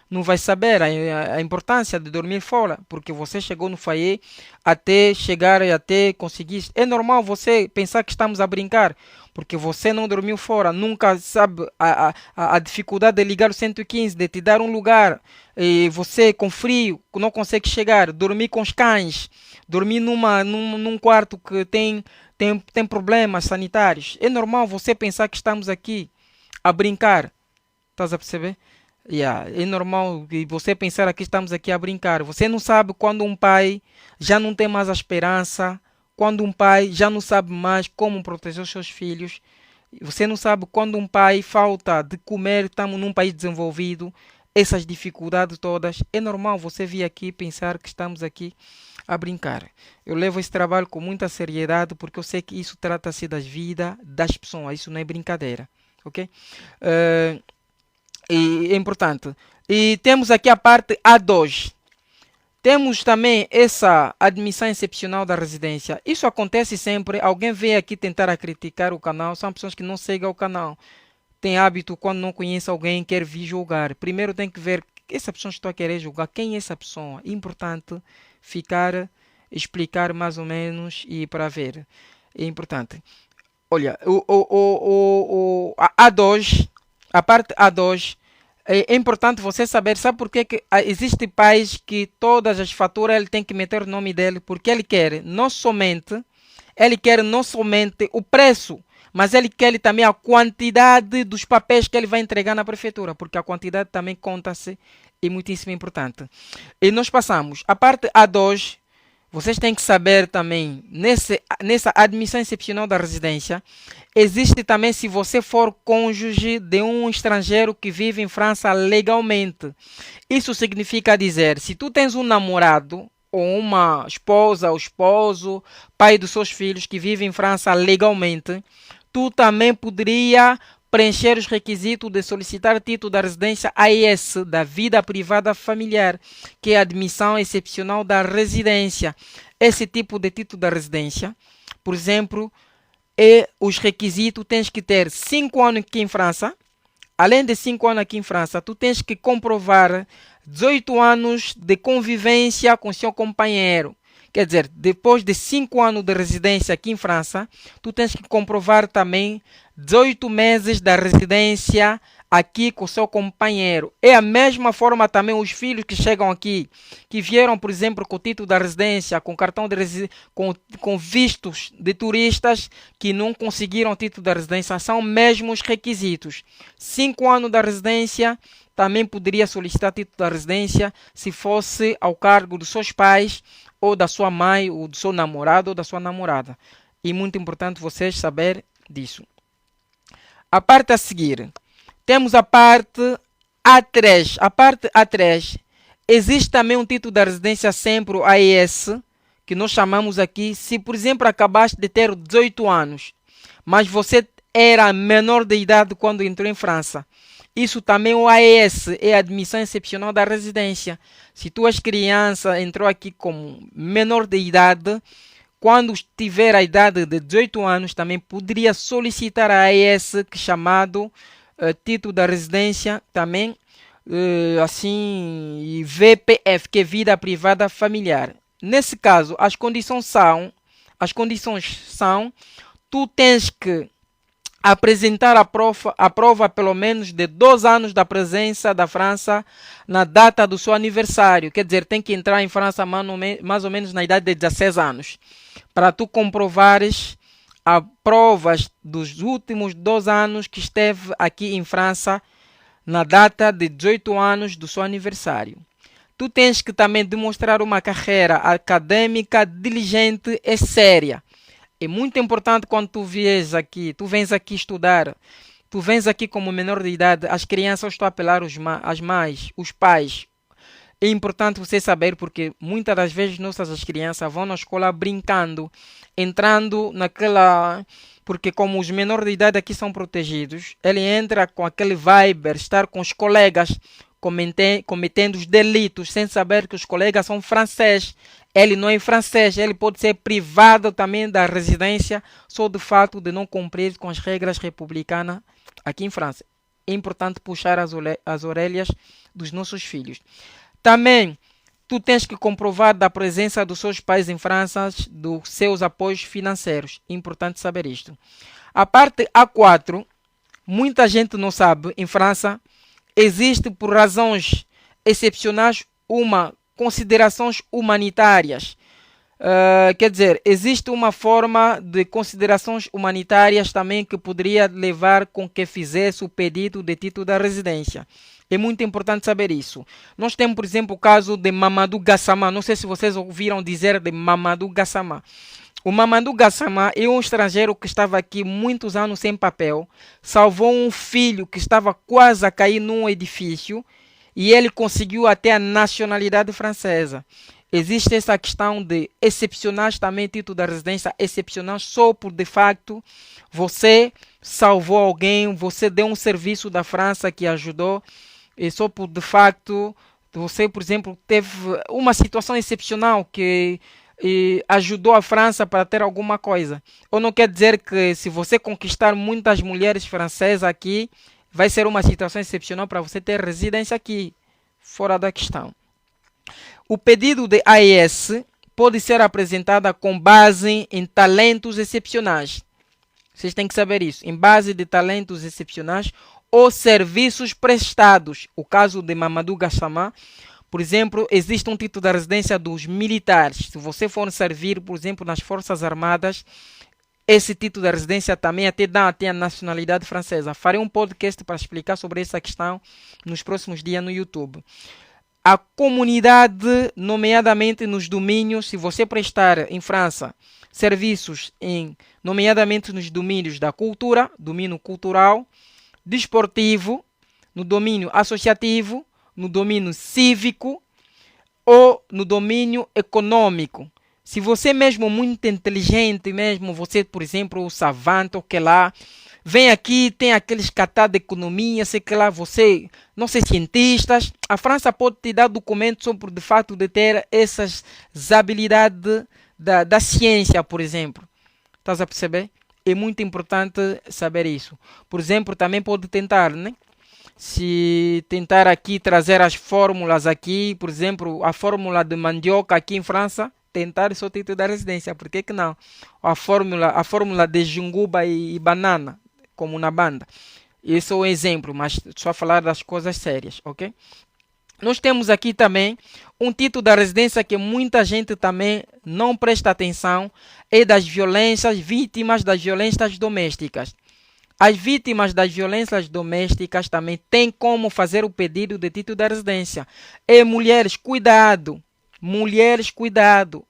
Não vai saber a importância de dormir fora, porque você chegou no foyer até chegar e até conseguir. É normal você pensar que estamos a brincar, porque você não dormiu fora, nunca sabe a dificuldade de ligar o 115, de te dar um lugar, e você com frio não consegue chegar, dormir com os cães, dormir num quarto que tem problemas sanitários. É normal você pensar que estamos aqui a brincar. Estás a perceber? É normal você pensar que estamos aqui a brincar. Você não sabe quando um pai já não tem mais a esperança, quando um pai já não sabe mais como proteger os seus filhos. Você não sabe quando um pai falta de comer, estamos num país desenvolvido, essas dificuldades todas. É normal você vir aqui pensar que estamos aqui a brincar. Eu levo esse trabalho com muita seriedade porque eu sei que isso trata-se das vidas das pessoas. Isso não é brincadeira. Ok? E é importante. E temos aqui a parte A2. Temos também essa admissão excepcional da residência. Isso acontece sempre. Alguém vem aqui tentar criticar o canal. São pessoas que não seguem o canal. Tem hábito, quando não conhece alguém, quer vir julgar. Primeiro tem que ver essa pessoa que está a querer julgar. Quem é essa pessoa? Importante explicar mais ou menos e para ver. É importante. Olha, a A2, a parte A2, é importante você saber, sabe por que existe país que todas as faturas ele tem que meter o nome dele, porque ele quer não somente o preço, mas ele quer também a quantidade dos papéis que ele vai entregar na prefeitura, porque a quantidade também conta-se e muitíssimo importante. E nós passamos, a parte A2, vocês têm que saber também, nessa admissão excepcional da residência, existe também se você for cônjuge de um estrangeiro que vive em França legalmente. Isso significa dizer, se tu tens um namorado, ou uma esposa ou esposo, pai dos seus filhos que vive em França legalmente, tu também poderia preencher os requisitos de solicitar título da residência AES, da vida privada familiar, que é a admissão excepcional da residência. Esse tipo de título da residência, por exemplo, os requisitos, tens que ter 5 anos aqui em França. Além de 5 anos aqui em França, tu tens que comprovar 18 anos de convivência com seu companheiro. Quer dizer, depois de 5 anos de residência aqui em França, tu tens que comprovar também 18 meses da residência aqui com seu companheiro. É a mesma forma também os filhos que chegam aqui, que vieram, por exemplo, com o título da residência, com cartão de com vistos de turistas que não conseguiram título da residência, são mesmos requisitos. 5 anos da residência, também poderia solicitar título da residência se fosse ao cargo dos seus pais, ou da sua mãe, ou do seu namorado, ou da sua namorada. E muito importante vocês saber disso. A parte a seguir, temos a parte A3. A parte A3, existe também um título da residência sempre, o AES, que nós chamamos aqui, se por exemplo acabaste de ter 18 anos, mas você era menor de idade quando entrou em França. Isso também o AES é a admissão excepcional da residência. Se tu és criança, entrou aqui como menor de idade, quando tiver a idade de 18 anos, também poderia solicitar a AES, que é chamado título da residência, também assim, VPF, que é vida privada familiar. Nesse caso, as condições são, tu tens que apresentar a prova pelo menos de 2 anos da presença da França na data do seu aniversário. Quer dizer, tem que entrar em França mais ou menos na idade de 16 anos. Para tu comprovares a provas dos últimos 2 anos que esteve aqui em França na data de 18 anos do seu aniversário. Tu tens que também demonstrar uma carreira acadêmica diligente e séria. É muito importante quando tu vens aqui estudar, tu vens aqui como menor de idade, as crianças estão a apelar as mães, os pais. É importante você saber porque muitas das vezes as crianças vão na escola brincando, entrando naquela... Porque como os menores de idade aqui são protegidos, ele entra com aquele vibe, estar com os colegas, cometendo os delitos, sem saber que os colegas são franceses. Ele não é francês, ele pode ser privado também da residência só do fato de não cumprir com as regras republicanas aqui em França. É importante puxar as orelhas dos nossos filhos. Também, tu tens que comprovar da presença dos seus pais em França, dos seus apoios financeiros. É importante saber isto. A parte A4, muita gente não sabe, em França, existe por razões excepcionais considerações humanitárias. Quer dizer, existe uma forma de considerações humanitárias também que poderia levar com que fizesse o pedido de título da residência. É muito importante saber isso. Nós temos, por exemplo, o caso de Mamadou Gassama. Não sei se vocês ouviram dizer de Mamadou Gassama. O Mamadou Gassama é um estrangeiro que estava aqui muitos anos sem papel, salvou um filho que estava quase a cair num edifício e ele conseguiu até a nacionalidade francesa. Existe essa questão de excepcionais também, título da residência excepcional, só por de facto você salvou alguém, você deu um serviço da França que ajudou, e só por de facto Você, por exemplo, teve uma situação excepcional que ajudou a França para ter alguma coisa. Ou não quer dizer que se você conquistar muitas mulheres francesas aqui, vai ser uma situação excepcional para você ter residência aqui, fora da questão. O pedido de AES pode ser apresentado com base em talentos excepcionais. Vocês têm que saber isso. Em base de talentos excepcionais ou serviços prestados. O caso de Mamadou Gassama, por exemplo, existe um título de residência dos militares. Se você for servir, por exemplo, nas Forças Armadas, esse título de residência também até dá a nacionalidade francesa. Farei um podcast para explicar sobre essa questão nos próximos dias no YouTube. A comunidade, nomeadamente nos domínios, se você prestar em França serviços, nomeadamente nos domínios da cultura, domínio cultural, desportivo, no domínio associativo, no domínio cívico ou no domínio econômico. Se você mesmo muito inteligente, mesmo você, por exemplo, o savante, ou que lá, vem aqui, tem aqueles catados de economia, sei que lá, você, não sei, cientistas, a França pode te dar documentos sobre de fato de ter essas habilidades da ciência, por exemplo. Estás a perceber? É muito importante saber isso. Por exemplo, também pode tentar, né? Se tentar aqui trazer as fórmulas aqui, por exemplo, a fórmula de mandioca aqui em França, tentar só título da residência, por que não? A fórmula de junguba e banana, como na banda. Isso é um exemplo, mas só falar das coisas sérias, ok? Nós temos aqui também um título da residência que muita gente também não presta atenção, é das violências, vítimas das violências domésticas. As vítimas das violências domésticas também têm como fazer o pedido de título de residência. E mulheres, cuidado! Mulheres, cuidado!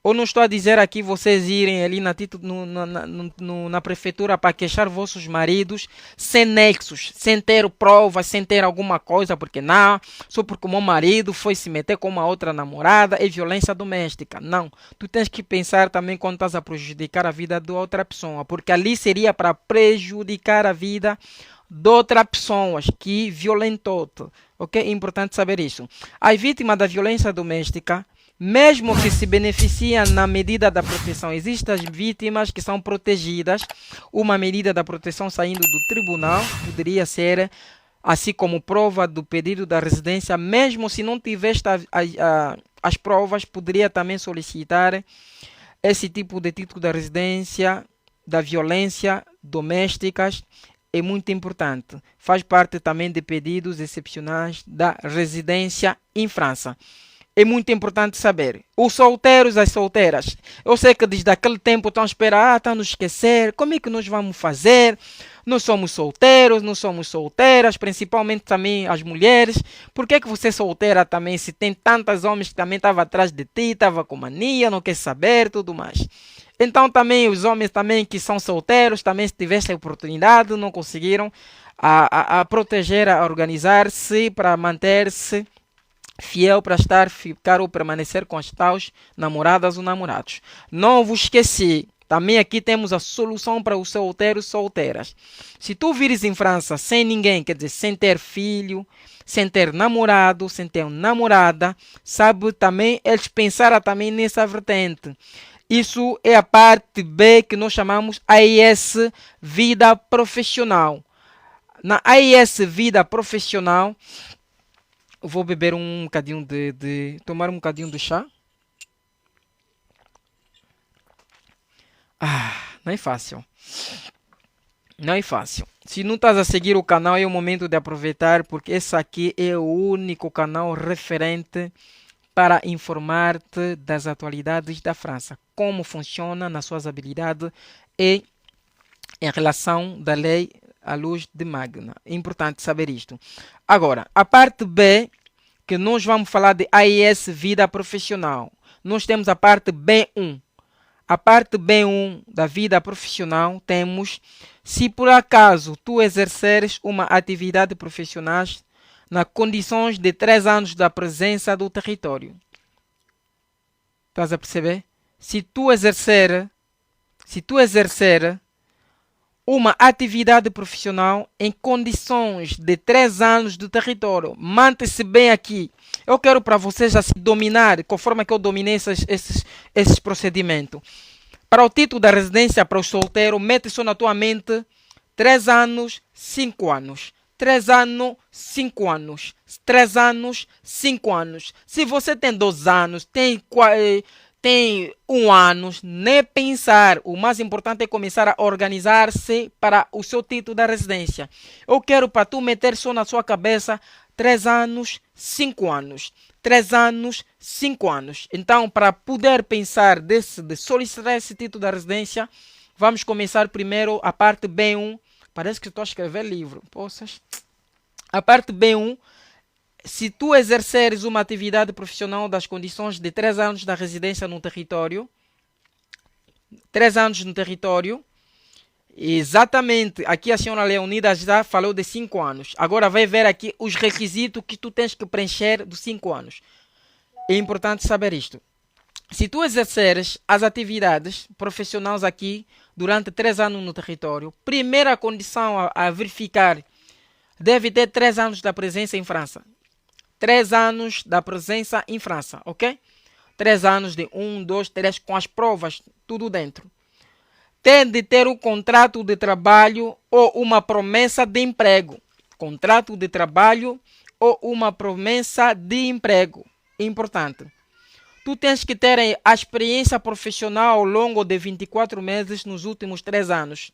Eu não estou a dizer aqui vocês irem ali na prefeitura para queixar vossos maridos sem nexos, sem ter provas, sem ter alguma coisa, porque não, só porque o meu marido foi se meter com uma outra namorada, é violência doméstica. Não, tu tens que pensar também quando estás a prejudicar a vida de outra pessoa, porque ali seria para prejudicar a vida de outras pessoas que violentou-te. Ok? É importante saber isso. As vítimas da violência doméstica, mesmo que se beneficiem na medida da proteção, existem as vítimas que são protegidas. Uma medida da proteção saindo do tribunal poderia ser, assim como prova do pedido da residência, mesmo se não tivesse as provas, poderia também solicitar esse tipo de título da residência da violência domésticas. É muito importante. Faz parte também de pedidos excepcionais da residência em França. É muito importante saber. Os solteiros, as solteiras. Eu sei que desde aquele tempo estão a esperar, estão a nos esquecer. Como é que nós vamos fazer? Nós somos solteiros, não somos solteiras, principalmente também as mulheres. Por que você é solteira também, se tem tantos homens que também estavam atrás de ti, estavam com mania, não quer saber, tudo mais. Então também os homens também que são solteiros, também se tivessem a oportunidade, não conseguiram a proteger, a organizar-se para manter-se fiel, para ficar ou permanecer com as tais namoradas ou namorados. Não vos esqueci, também aqui temos a solução para os solteiros e solteiras. Se tu vires em França sem ninguém, quer dizer, sem ter filho, sem ter namorado, sem ter namorada, sabe também, eles pensaram também nessa vertente. Isso é a parte B que nós chamamos AIS Vida Profissional. Na AIS Vida Profissional, vou beber um bocadinho tomar um bocadinho de chá. Não é fácil. Não é fácil. Se não estás a seguir o canal, é o momento de aproveitar, porque esse aqui é o único canal referente para informar-te das atualidades da França, como funciona nas suas habilidades e em relação da lei à luz de Magna. É importante saber isto. Agora, a parte B, que nós vamos falar de AIS Vida Profissional. Nós temos a parte B1. A parte B1 da vida profissional temos, se por acaso tu exerceres uma atividade profissional nas condições de 3 anos da presença do território. Estás a perceber? Se tu exercer uma atividade profissional em condições de 3 anos do território. Mante-se bem aqui. Eu quero para vocês assim dominar, conforme que eu dominei esses procedimentos. Para o título da residência para o solteiro, mete só na tua mente 3 anos, 5 anos. 3 anos, 5 anos. 3 anos, 5 anos. Se você tem 2 anos, tem 1 ano, nem pensar. O mais importante é começar a organizar-se para o seu título da residência. Eu quero para tu meter só na sua cabeça 3 anos, 5 anos. 3 anos, 5 anos. Então, para poder pensar de solicitar esse título da residência, vamos começar primeiro a parte B1. Parece que estou a escrever livro. Poças. A parte B1. Se tu exerceres uma atividade profissional das condições de 3 anos da residência no território, 3 anos no território, exatamente, aqui a senhora Leonida já falou de 5 anos. Agora vai ver aqui os requisitos que tu tens que preencher dos 5 anos. É importante saber isto. Se tu exerceres as atividades profissionais aqui durante 3 anos no território, primeira condição a verificar, deve ter 3 anos da presença em França. 3 anos da presença em França, ok? 3 anos de 1, 2, 3, com as provas, tudo dentro. Tem de ter um contrato de trabalho ou uma promessa de emprego. Contrato de trabalho ou uma promessa de emprego. Importante. Tu tens que ter a experiência profissional ao longo de 24 meses nos últimos 3 anos.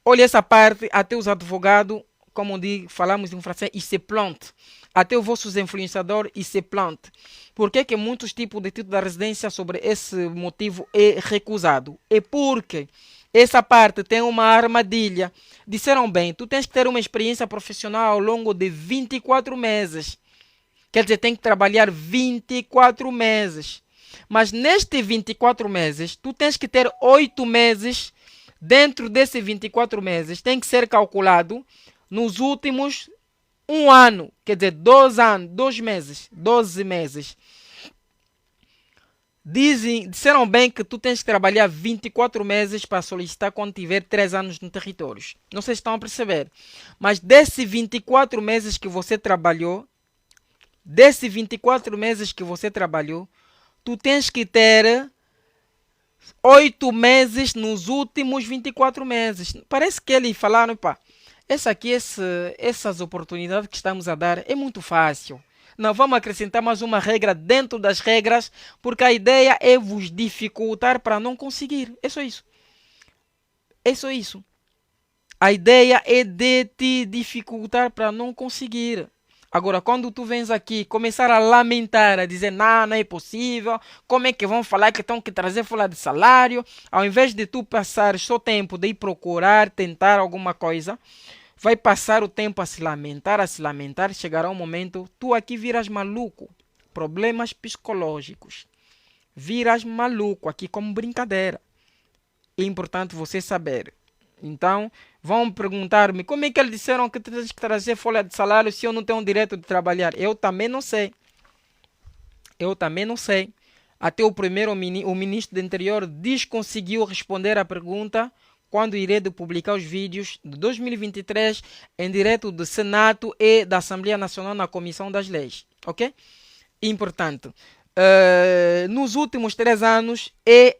Olha essa parte, até os advogados, como falamos em francês, ils se plantent. Até os vossos influenciadores, ils se plantent. Por que muitos tipos de título da residência sobre esse motivo é recusado? É porque essa parte tem uma armadilha. Disseram bem, tu tens que ter uma experiência profissional ao longo de 24 meses. Quer dizer, tem que trabalhar 24 meses. Mas nestes 24 meses, tu tens que ter 8 meses. Dentro desses 24 meses, tem que ser calculado nos últimos 1 ano. Quer dizer, 2 anos, 2 meses, 12 meses. Disseram bem que tu tens que trabalhar 24 meses para solicitar quando tiver 3 anos no território. Não sei se estão a perceber. Mas desses 24 meses que você trabalhou, tu tens que ter 8 meses nos últimos 24 meses. Parece que eles falaram, pá, essas oportunidades que estamos a dar é muito fácil. Não, vamos acrescentar mais uma regra dentro das regras, porque a ideia é vos dificultar para não conseguir. É só isso. É só isso. A ideia é de te dificultar para não conseguir. Agora, quando tu vens aqui começar a lamentar, a dizer, não é possível, como é que vão falar que estão que trazer folha de salário, ao invés de tu passar só tempo de ir procurar, tentar alguma coisa, vai passar o tempo a se lamentar, chegará um momento, tu aqui viras maluco, problemas psicológicos, viras maluco aqui como brincadeira. É importante você saber. Então, vão perguntar-me, como é que eles disseram que tens que trazer folha de salário se eu não tenho o direito de trabalhar? Eu também não sei. Até o ministro do Interior conseguiu responder à pergunta quando irei publicar os vídeos de 2023 em direto do Senado e da Assembleia Nacional na Comissão das Leis. Ok? Importante. Nos últimos 3 anos e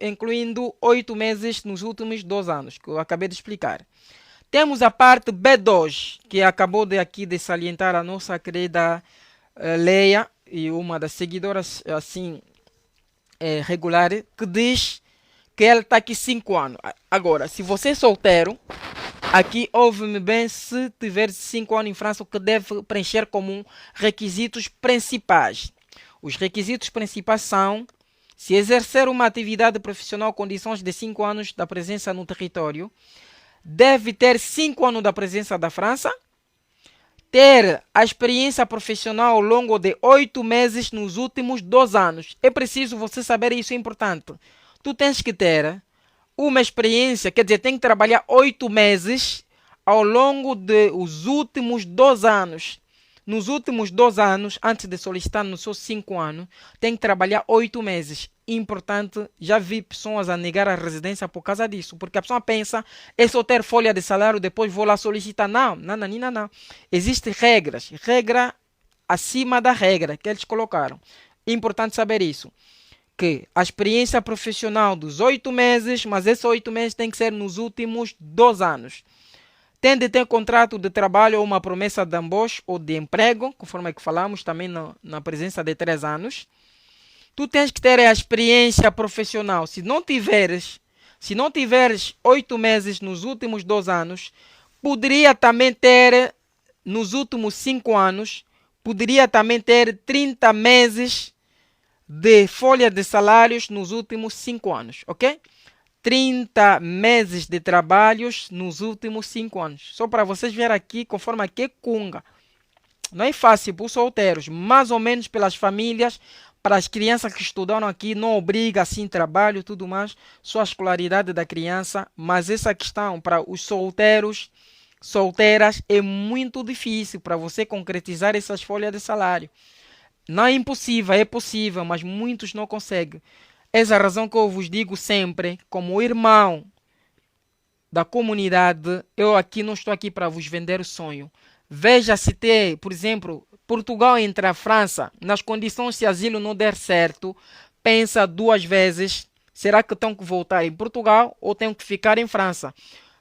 incluindo 8 meses nos últimos 2 anos, que eu acabei de explicar. Temos a parte B2, que acabou de salientar a nossa querida Leia, e uma das seguidoras assim regular, que diz que ela está aqui 5 anos. Agora, se você é solteiro, aqui ouve-me bem, se tiver 5 anos em França, o que deve preencher como requisitos principais. Os requisitos principais são: se exercer uma atividade profissional condições de 5 anos da presença no território, deve ter 5 anos da presença da França, ter a experiência profissional ao longo de 8 meses nos últimos 2 anos. É preciso você saber isso, é importante. Tu tens que ter uma experiência, quer dizer, tem que trabalhar 8 meses ao longo dos últimos 2 anos. nos últimos 2 anos, antes de solicitar nos seus 5 anos, tem que trabalhar 8 meses. Importante, já vi pessoas a negar a residência por causa disso, porque a pessoa pensa, é só ter folha de salário, depois vou lá solicitar. Não, não, não, não, não. Existem regras, regra acima da regra que eles colocaram. Importante saber isso, que a experiência profissional dos 8 meses, mas esses 8 meses tem que ser nos últimos 2 anos. Tem de ter contrato de trabalho ou uma promessa de embauche ou de emprego, conforme é que falamos também na presença de 3 anos. Tu tens que ter a experiência profissional. Se não tiveres 8 meses nos últimos 2 anos, poderia também ter nos últimos 5 anos, poderia também ter 30 meses de folha de salários nos últimos 5 anos, ok? 30 meses de trabalhos nos últimos 5 anos. Só para vocês verem aqui, conforme aqui é cunga. Não é fácil para os solteiros, mais ou menos pelas famílias, para as crianças que estudaram aqui, não obriga assim trabalho e tudo mais, só a escolaridade da criança, mas essa questão para os solteiros, solteiras, é muito difícil para você concretizar essas folhas de salário. Não é impossível, é possível, mas muitos não conseguem. Essa é a razão que eu vos digo sempre, como irmão da comunidade, eu aqui não estou aqui para vos vender o sonho. Veja se tem, por exemplo, Portugal entre a França, nas condições se asilo não der certo, pensa 2 vezes, será que tenho que voltar em Portugal ou tenho que ficar em França?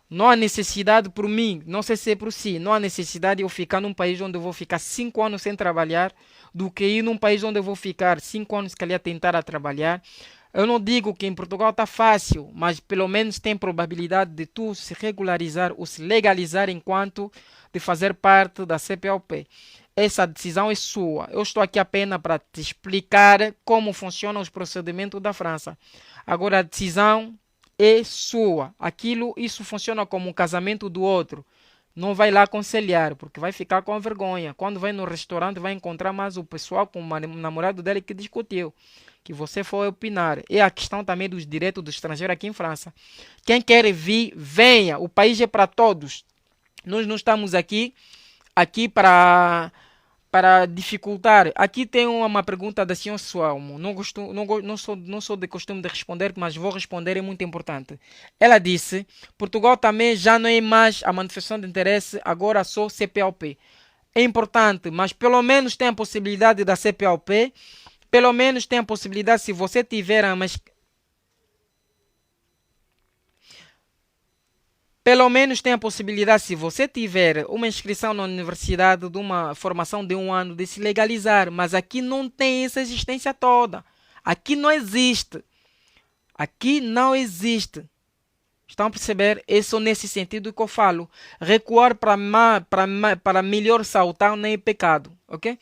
Não há necessidade por mim, não sei se é por si, não há necessidade de eu ficar num país onde eu vou ficar 5 anos sem trabalhar, do que ir num país onde eu vou ficar 5 anos que ali a tentar a trabalhar. Eu não digo que em Portugal está fácil, mas pelo menos tem probabilidade de tu se regularizar ou se legalizar enquanto de fazer parte da CPLP. Essa decisão é sua. Eu estou aqui apenas para te explicar como funcionam os procedimentos da França. Agora a decisão é sua. Isso funciona como um casamento do outro. Não vai lá aconselhar, porque vai ficar com vergonha. Quando vai no restaurante, vai encontrar mais o pessoal com o namorado dele que discutiu, que você foi opinar. É a questão também dos direitos do estrangeiro aqui em França. Quem quer vir, venha. O país é para todos. Nós não estamos aqui para dificultar. Aqui tem uma pergunta da senhora Sualmo. Não sou de costume de responder, mas vou responder, é muito importante. Ela disse, Portugal também já não é mais a manifestação de interesse, agora só CPLP. É importante, mas pelo menos tem a possibilidade da CPLP, pelo menos tem a possibilidade, se você tiver Pelo menos tem a possibilidade, se você tiver uma inscrição na universidade de uma formação de 1 ano, de se legalizar. Mas aqui não tem essa existência toda. Aqui não existe. Aqui não existe. Estão a perceber? É só nesse sentido que eu falo. Recuar para melhor saltar não é pecado. Ok?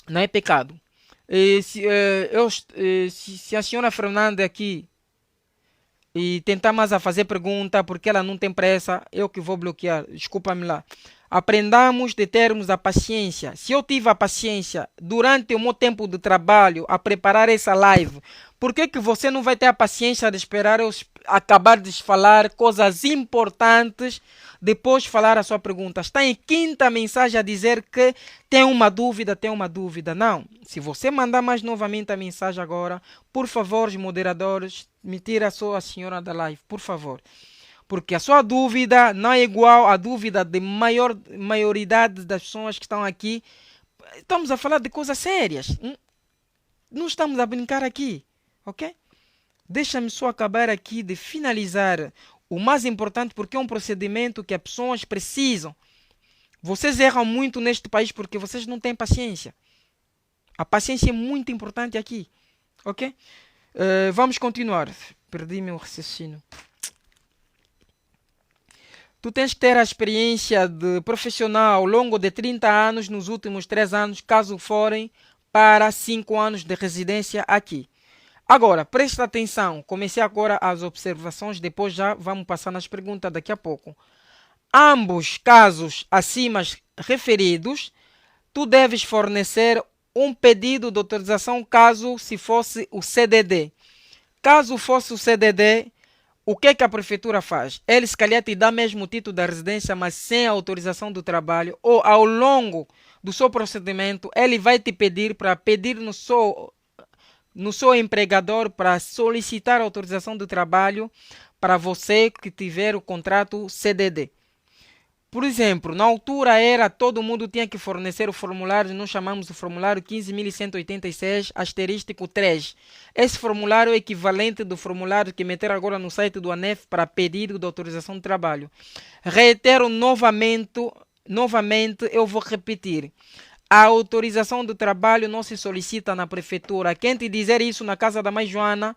Não é pecado. Se a senhora Fernanda aqui e tentar mais a fazer pergunta, porque ela não tem pressa, eu que vou bloquear, desculpa-me lá. Aprendamos de termos a paciência. Se eu tive a paciência durante o meu tempo de trabalho a preparar essa live, por que você não vai ter a paciência de esperar eu acabar de falar coisas importantes, depois falar a sua pergunta? Está em 5ª mensagem a dizer que tem uma dúvida. Não. Se você mandar mais novamente a mensagem agora, por favor, os moderadores, me tira só a senhora da live, por favor. Porque a sua dúvida não é igual à dúvida de maioridade das pessoas que estão aqui. Estamos a falar de coisas sérias. Não estamos a brincar aqui. Ok? Deixa-me só acabar aqui de finalizar o mais importante, porque é um procedimento que as pessoas precisam. Vocês erram muito neste país porque vocês não têm paciência. A paciência é muito importante aqui. Ok? Vamos continuar. Perdi meu raciocínio. Tu tens que ter a experiência de profissional ao longo de 30 anos nos últimos 3 anos, caso forem para 5 anos de residência aqui. Agora, presta atenção. Comecei agora as observações, depois já vamos passar nas perguntas daqui a pouco. Ambos casos acima referidos, tu deves fornecer um pedido de autorização caso se fosse o CDD. Caso fosse o CDD, o que é que a prefeitura faz? Ele se calhar te dá mesmo o título da residência, mas sem a autorização do trabalho, ou ao longo do seu procedimento, ele vai te pedir para pedir no seu empregador para solicitar a autorização do trabalho para você que tiver o contrato CDD. Por exemplo, na altura era todo mundo tinha que fornecer o formulário, nós chamamos o formulário 15.186 asterístico 3. Esse formulário é equivalente do formulário que meteram agora no site do ANEF para pedido de autorização de trabalho. Reitero novamente, eu vou repetir. A autorização do trabalho não se solicita na prefeitura. Quem te dizer isso na casa da mãe Joana,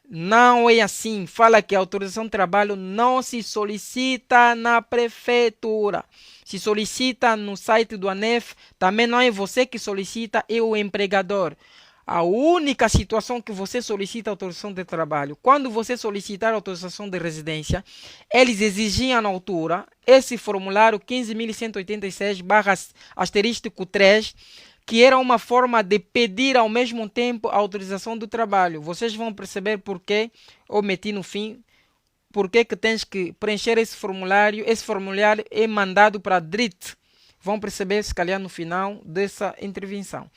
não é assim. Fala que a autorização de trabalho não se solicita na prefeitura. Se solicita no site do ANEF. Também não é você que solicita, é o empregador. A única situação que você solicita autorização de trabalho, quando você solicitar autorização de residência, eles exigiam na altura esse formulário 15.186/3, que era uma forma de pedir ao mesmo tempo a autorização do trabalho. Vocês vão perceber por que eu meti no fim, por que tens que preencher esse formulário. Esse formulário é mandado para a DRIT. Vão perceber se calhar no final dessa intervenção.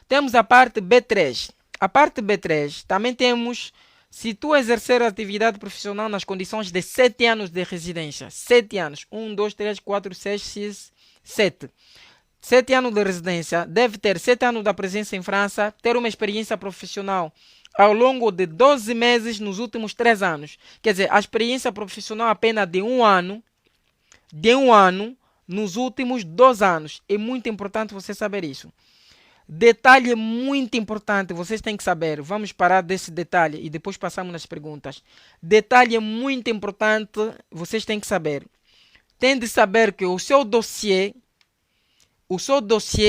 Temos a parte B3. A parte B3 também temos, se tu exercer atividade profissional nas condições de 7 anos de residência. 7 anos. 1, 2, 3, 4, 6, 7. 7 anos de residência. Deve ter 7 anos da presença em França. Ter uma experiência profissional ao longo de 12 meses nos últimos 3 anos. Quer dizer, a experiência profissional apenas de um ano nos últimos 2 anos. É muito importante você saber isso. Detalhe muito importante, vocês têm que saber. Vamos parar desse detalhe e depois passamos nas perguntas. Detalhe muito importante, vocês têm que saber. Tem de saber que o seu dossiê,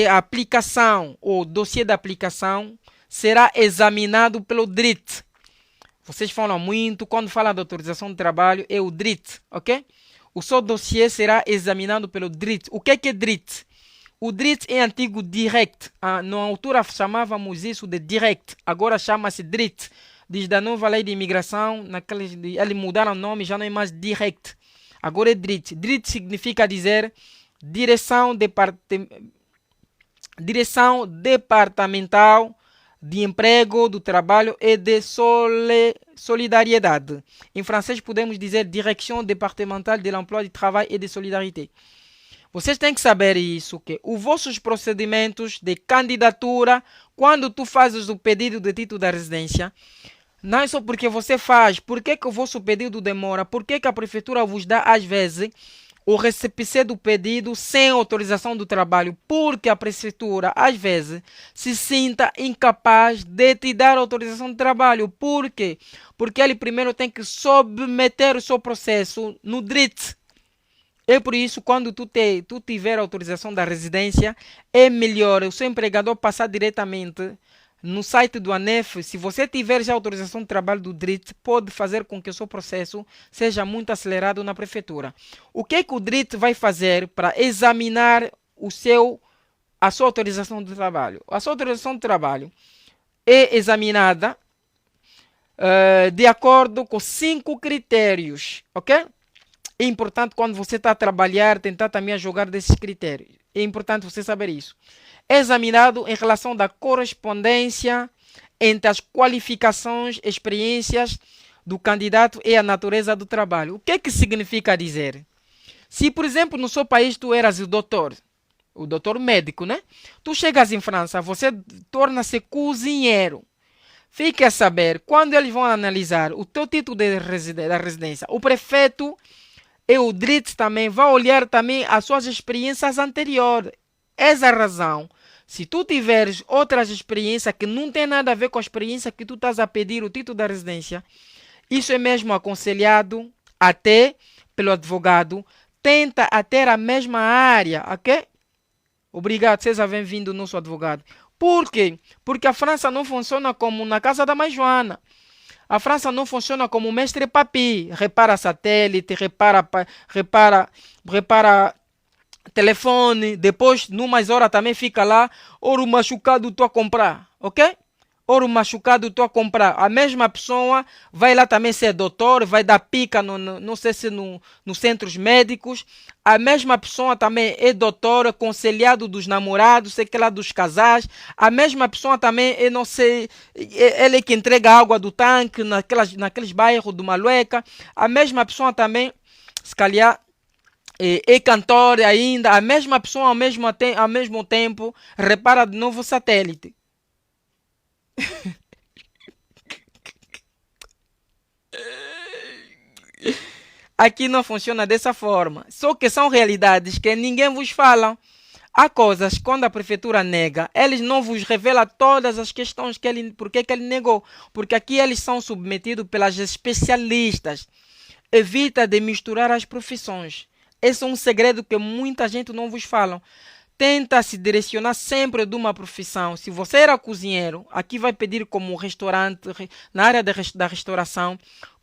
a aplicação ou dossiê da aplicação será examinado pelo DRIT. Vocês falam muito, quando falam de autorização de trabalho, é o DRIT, ok? O seu dossiê será examinado pelo DRIT. O que é DRIT? O DRIT é antigo DIRECT. Na altura chamávamos isso de DIRECT. Agora chama-se DRIT. Desde a nova lei de imigração, eles mudaram o nome, já não é mais DIRECT. Agora é DRIT. DRIT significa dizer Direção Departamental de Emprego, do Trabalho e de Solidariedade. Em francês podemos dizer Direction Départementale de l'Emploi, du Travail et de Solidarité. Vocês têm que saber isso, que os vossos procedimentos de candidatura, quando tu fazes o pedido de título da residência, não é só porque você faz, por que o vosso pedido demora, por que a prefeitura vos dá, às vezes, o recépissé do pedido sem autorização do trabalho, porque a prefeitura, às vezes, se sinta incapaz de te dar autorização de trabalho. Por quê? Porque ele primeiro tem que submeter o seu processo no DRIT. É por isso, quando tu tiver a autorização da residência, é melhor o seu empregador passar diretamente no site do ANEF. Se você tiver já a autorização de trabalho do DRIT, pode fazer com que o seu processo seja muito acelerado na prefeitura. O que o DRIT vai fazer para examinar a sua autorização de trabalho? A sua autorização de trabalho é examinada de acordo com 5 critérios, ok? É importante quando você está a trabalhar, tentar também a jogar desses critérios. É importante você saber isso. É examinado em relação da correspondência entre as qualificações, experiências do candidato e a natureza do trabalho. O que significa dizer? Se, por exemplo, no seu país tu eras o doutor médico, né? Tu chegas em França, você torna-se cozinheiro. Fique a saber, quando eles vão analisar o teu título da residência, o prefeito e o DRIT também vai olhar também as suas experiências anteriores. Essa é a razão. Se tu tiveres outras experiências que não tem nada a ver com a experiência que tu estás a pedir o título da residência, isso é mesmo aconselhado até pelo advogado. Tenta a ter a mesma área, ok? Obrigado, César, bem-vindo, nosso advogado. Por quê? Porque a França não funciona como na casa da mãe Joana. A França não funciona como o mestre Papi. Repara satélite, repara telefone. Depois, numas horas também fica lá. Ouro machucado tu a comprar, ok? Ou o machucado estou a comprar. A mesma pessoa vai lá também ser doutor, vai dar pica, não sei se nos centros médicos. A mesma pessoa também é doutor, aconselhado dos namorados, sei que lá dos casais. A mesma pessoa também é, não sei, ele é que entrega água do tanque naqueles bairros do Malueca. A mesma pessoa também, se calhar, é cantor ainda. A mesma pessoa ao mesmo tempo repara de novo satélite. Aqui não funciona dessa forma. Só que são realidades que ninguém vos fala. Há coisas, quando a prefeitura nega, eles não vos revelam todas as questões por que ele negou. Porque aqui eles são submetidos pelas especialistas. Evita de misturar as profissões. Esse é um segredo que muita gente não vos fala. Tenta se direcionar sempre de uma profissão. Se você era cozinheiro, aqui vai pedir como restaurante, na área da restauração,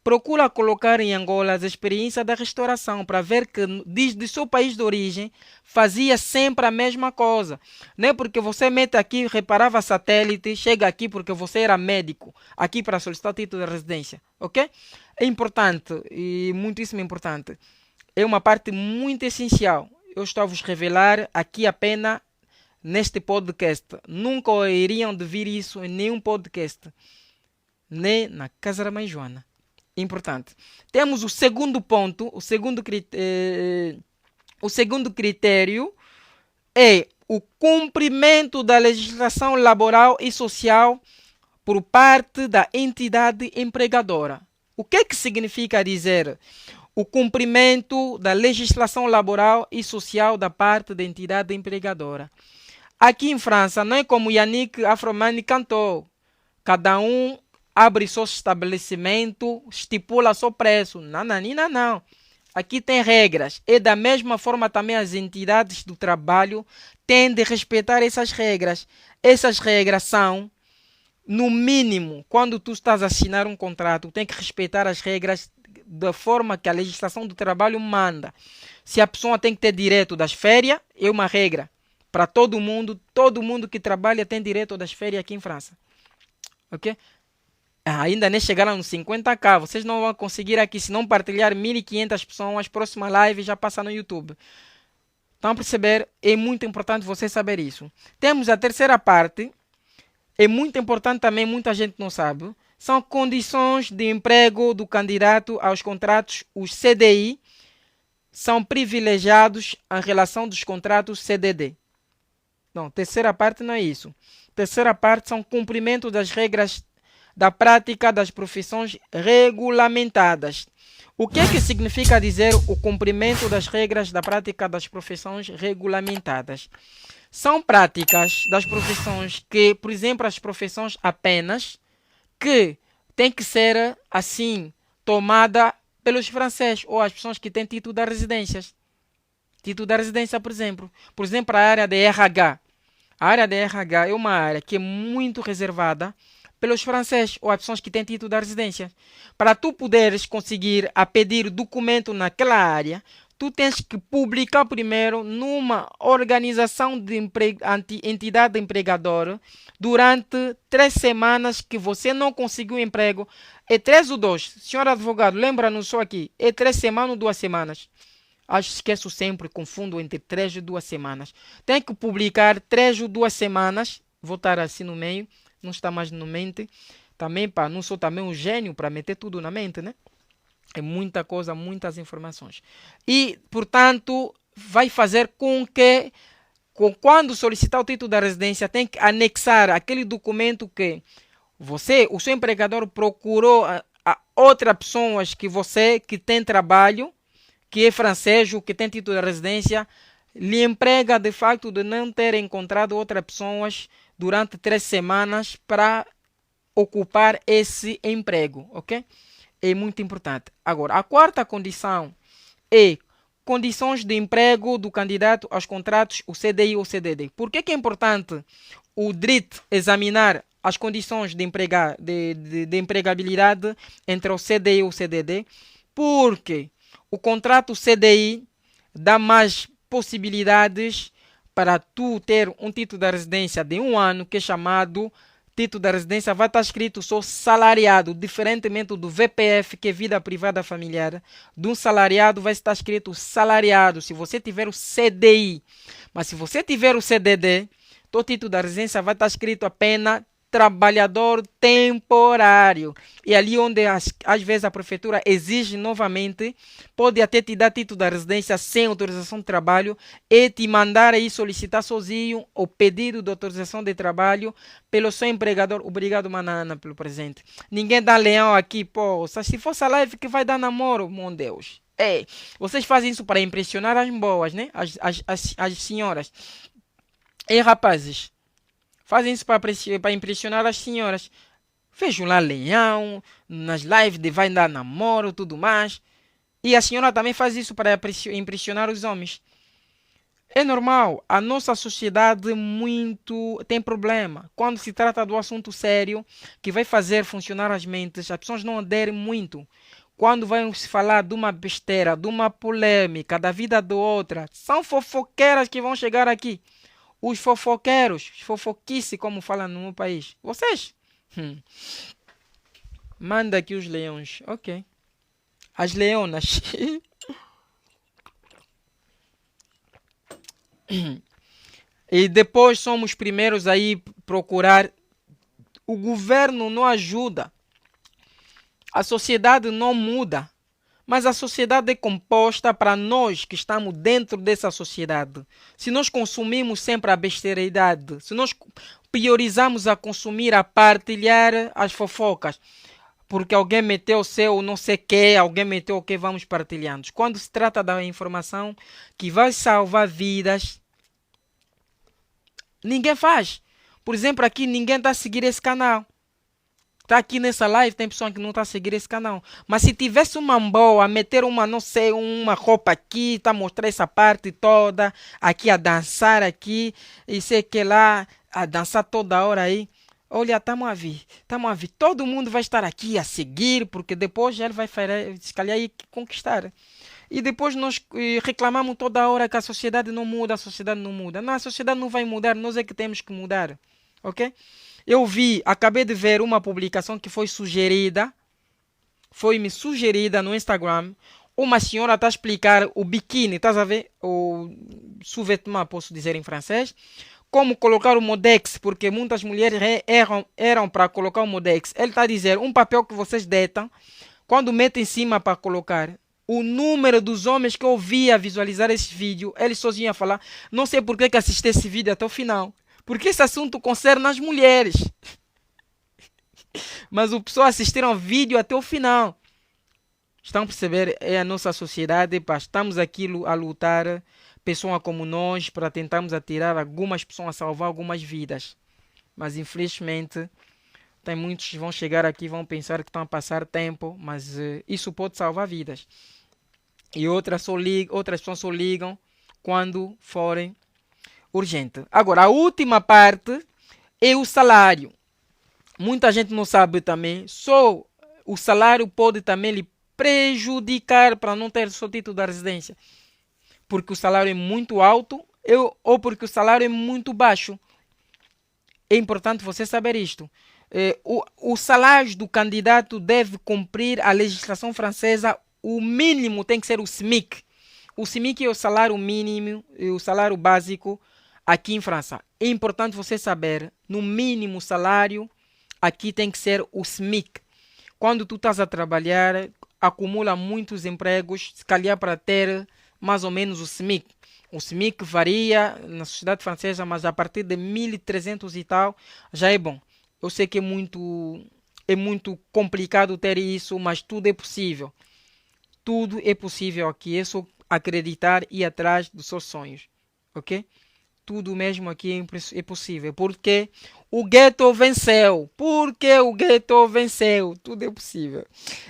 procura colocar em Angola as experiências da restauração para ver que desde o seu país de origem fazia sempre a mesma coisa. Não é porque você mete aqui, reparava satélite, chega aqui porque você era médico, aqui para solicitar o título de residência, ok? É importante e muitíssimo importante. É uma parte muito essencial. Eu estou a vos revelar aqui apenas neste podcast. Nunca iriam de vir isso em nenhum podcast, nem na casa da mãe Joana. Importante. Temos o segundo ponto, o segundo critério é o cumprimento da legislação laboral e social por parte da entidade empregadora. O que significa dizer o cumprimento da legislação laboral e social da parte da entidade empregadora? Aqui em França, não é como Yannick Afromani cantou. Cada um abre seu estabelecimento, estipula seu preço. Não. Aqui tem regras. E da mesma forma também as entidades do trabalho têm de respeitar essas regras. Essas regras são, no mínimo, quando tu estás a assinar um contrato, tem que respeitar as regras da forma que a legislação do trabalho manda. Se a pessoa tem que ter direito das férias, é uma regra. Para todo mundo que trabalha tem direito das férias aqui em França. Ok? Ainda nem chegaram nos 50k. Vocês não vão conseguir aqui se não partilhar 1500 pessoas. Próxima live já passa no YouTube. Estão a perceber? É muito importante você saber isso. Temos a terceira parte. É muito importante também, muita gente não sabe. São condições de emprego do candidato aos contratos. Os CDI são privilegiados em relação dos contratos CDD. Não, terceira parte não é isso. Terceira parte são cumprimento das regras da prática das profissões regulamentadas. O que significa dizer o cumprimento das regras da prática das profissões regulamentadas? São práticas das profissões que, por exemplo, as profissões apenas, que tem que ser assim, tomada pelos franceses ou as pessoas que têm título de residências. Título de residência, por exemplo. Por exemplo, a área de RH. A área de RH é uma área que é muito reservada pelos franceses ou as pessoas que têm título da residência. Para tu poderes conseguir a pedir documento naquela área, tu tens que publicar primeiro numa organização de entidade empregadora durante 3 semanas que você não conseguiu emprego. É 3 ou 2? Senhor advogado, lembra-nos só aqui. É 3 semanas ou 2 semanas? Acho que esqueço sempre, confundo entre 3 e 2 semanas. Tem que publicar 3 ou 2 semanas. Vou estar assim no meio. Não está mais na mente. Também, pá, não sou também um gênio para meter tudo na mente, né? É muita coisa, muitas informações. E, portanto, vai fazer com que, quando solicitar o título da residência, tem que anexar aquele documento que o seu empregador procurou a outras pessoas que tem trabalho, que é francês ou que tem título de residência, lhe emprega de facto de não ter encontrado outras pessoas durante 3 semanas para ocupar esse emprego, ok? É muito importante. Agora, a quarta condição é condições de emprego do candidato aos contratos, o CDI ou CDD. Por que é importante o DRIT examinar as condições de empregabilidade entre o CDI e o CDD? Porque o contrato CDI dá mais possibilidades para tu ter um título de residência de 1 ano, que é chamado título da residência vai estar escrito sou salariado, diferentemente do VPF, que é vida privada familiar. De um salariado vai estar escrito salariado, se você tiver o CDI. Mas se você tiver o CDD, o título da residência vai estar escrito apenas trabalhador temporário. E ali onde às vezes a prefeitura exige novamente, pode até te dar título da residência sem autorização de trabalho e te mandar aí solicitar sozinho o pedido de autorização de trabalho pelo seu empregador. Obrigado, Manana, pelo presente. Ninguém dá leão aqui, pô. Se fosse a live que vai dar namoro, meu Deus. É, vocês fazem isso para impressionar as boas, né? As senhoras. E rapazes, fazem isso para impressionar as senhoras. Vejam lá leão, nas lives de vai dar namoro, tudo mais. E a senhora também faz isso para impressionar os homens. É normal, a nossa sociedade muito tem problema. Quando se trata do assunto sério, que vai fazer funcionar as mentes, as pessoas não aderem muito. Quando vai se falar de uma besteira, de uma polêmica, da vida do outra, são fofoqueiras que vão chegar aqui. Os fofoqueiros, os fofoquice, como falam no meu país. Vocês? Manda aqui os leões. Ok. As leonas. E depois somos primeiros aí procurar. O governo não ajuda. A sociedade não muda. Mas a sociedade é composta para nós que estamos dentro dessa sociedade. Se nós consumimos sempre a besteiridade, se nós priorizamos a consumir, a partilhar as fofocas, porque alguém meteu o seu não sei o que, alguém meteu o que, vamos partilhando. Quando se trata da informação que vai salvar vidas, ninguém faz. Por exemplo, aqui ninguém está a seguir esse canal. Tá aqui nessa live, tem pessoa que não está a seguir esse canal. Mas se tivesse uma boa, a meter uma, não sei, uma roupa aqui, tá a mostrar essa parte toda, aqui a dançar aqui, e sei que lá, a dançar toda hora aí. Olha, estamos a ver. Todo mundo vai estar aqui a seguir, porque depois ele vai, se calhar, conquistar. E depois nós reclamamos toda hora que a sociedade não muda, a sociedade não muda. Não, a sociedade não vai mudar, nós é que temos que mudar. Ok? Acabei de ver uma publicação que foi me sugerida no Instagram. Uma senhora está a explicar o biquíni, estás a ver? O sous-vêtement, posso dizer em francês. Como colocar o Modex, porque muitas mulheres erram para colocar o Modex. Ele está a dizer, um papel que vocês detam, quando metem em cima para colocar, o número dos homens que eu vi a visualizar esse vídeo, ele sozinho a falar, não sei por que assisti esse vídeo até o final. Porque esse assunto concerne as mulheres. Mas as pessoas assistiram ao vídeo até o final. Estão a perceber? É a nossa sociedade. Pá. Estamos aqui a lutar, pessoas como nós, para tentarmos atirar algumas pessoas, salvar algumas vidas. Mas infelizmente, tem muitos que vão chegar aqui e vão pensar que estão a passar tempo, mas isso pode salvar vidas. E outras pessoas só ligam quando forem urgente. Agora, a última parte é o salário. Muita gente não sabe também. Só o salário pode também lhe prejudicar para não ter seu título da residência. Porque o salário é muito alto ou porque o salário é muito baixo. É importante você saber isto. O salário do candidato deve cumprir a legislação francesa. O mínimo tem que ser o SMIC. O SMIC é o salário mínimo, o salário básico aqui em França. É importante você saber, no mínimo salário, aqui tem que ser o SMIC. Quando tu estás a trabalhar, acumula muitos empregos, se calhar para ter mais ou menos o SMIC. O SMIC varia na sociedade francesa, mas a partir de 1.300 e tal, já é bom. Eu sei que é muito complicado ter isso, mas tudo é possível. Tudo é possível aqui, é só acreditar e ir atrás dos seus sonhos. Ok? Tudo mesmo aqui é possível. Porque o gueto venceu. Tudo é possível.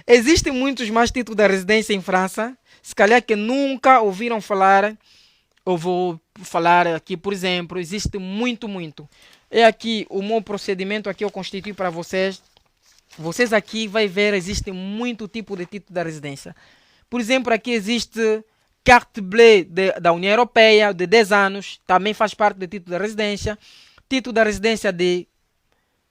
Existem muitos mais títulos da residência em França. Se calhar que nunca ouviram falar. Eu vou falar aqui, por exemplo. Existe muito. É aqui o meu procedimento. Aqui eu constitui para vocês. Vocês aqui vão ver. Existe muito tipo de título da residência. Por exemplo, aqui existe carte bleue da União Europeia de 10 anos, também faz parte do título da residência. Título da residência de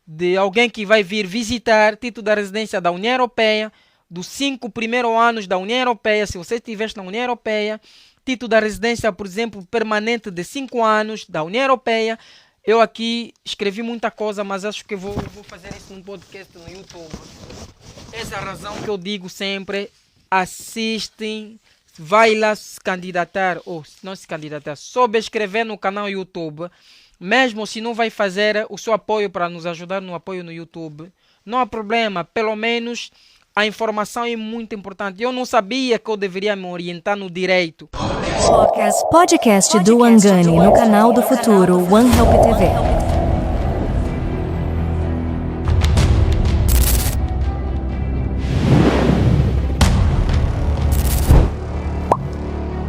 de alguém que vai vir visitar, título da residência da União Europeia, dos 5 primeiros anos da União Europeia, se você estiver na União Europeia, título da residência, por exemplo, permanente de 5 anos da União Europeia. Eu aqui escrevi muita coisa, mas acho que vou fazer isso num podcast no YouTube. Essa é a razão que eu digo sempre, assistem, vai lá se candidatar, ou se não se candidatar, subscrever no canal YouTube, mesmo se não vai fazer o seu apoio para nos ajudar no apoio no YouTube, não há problema, pelo menos a informação é muito importante. Eu não sabia que eu deveria me orientar no direito. Podcast do Wangani no canal do Futuro One Help TV.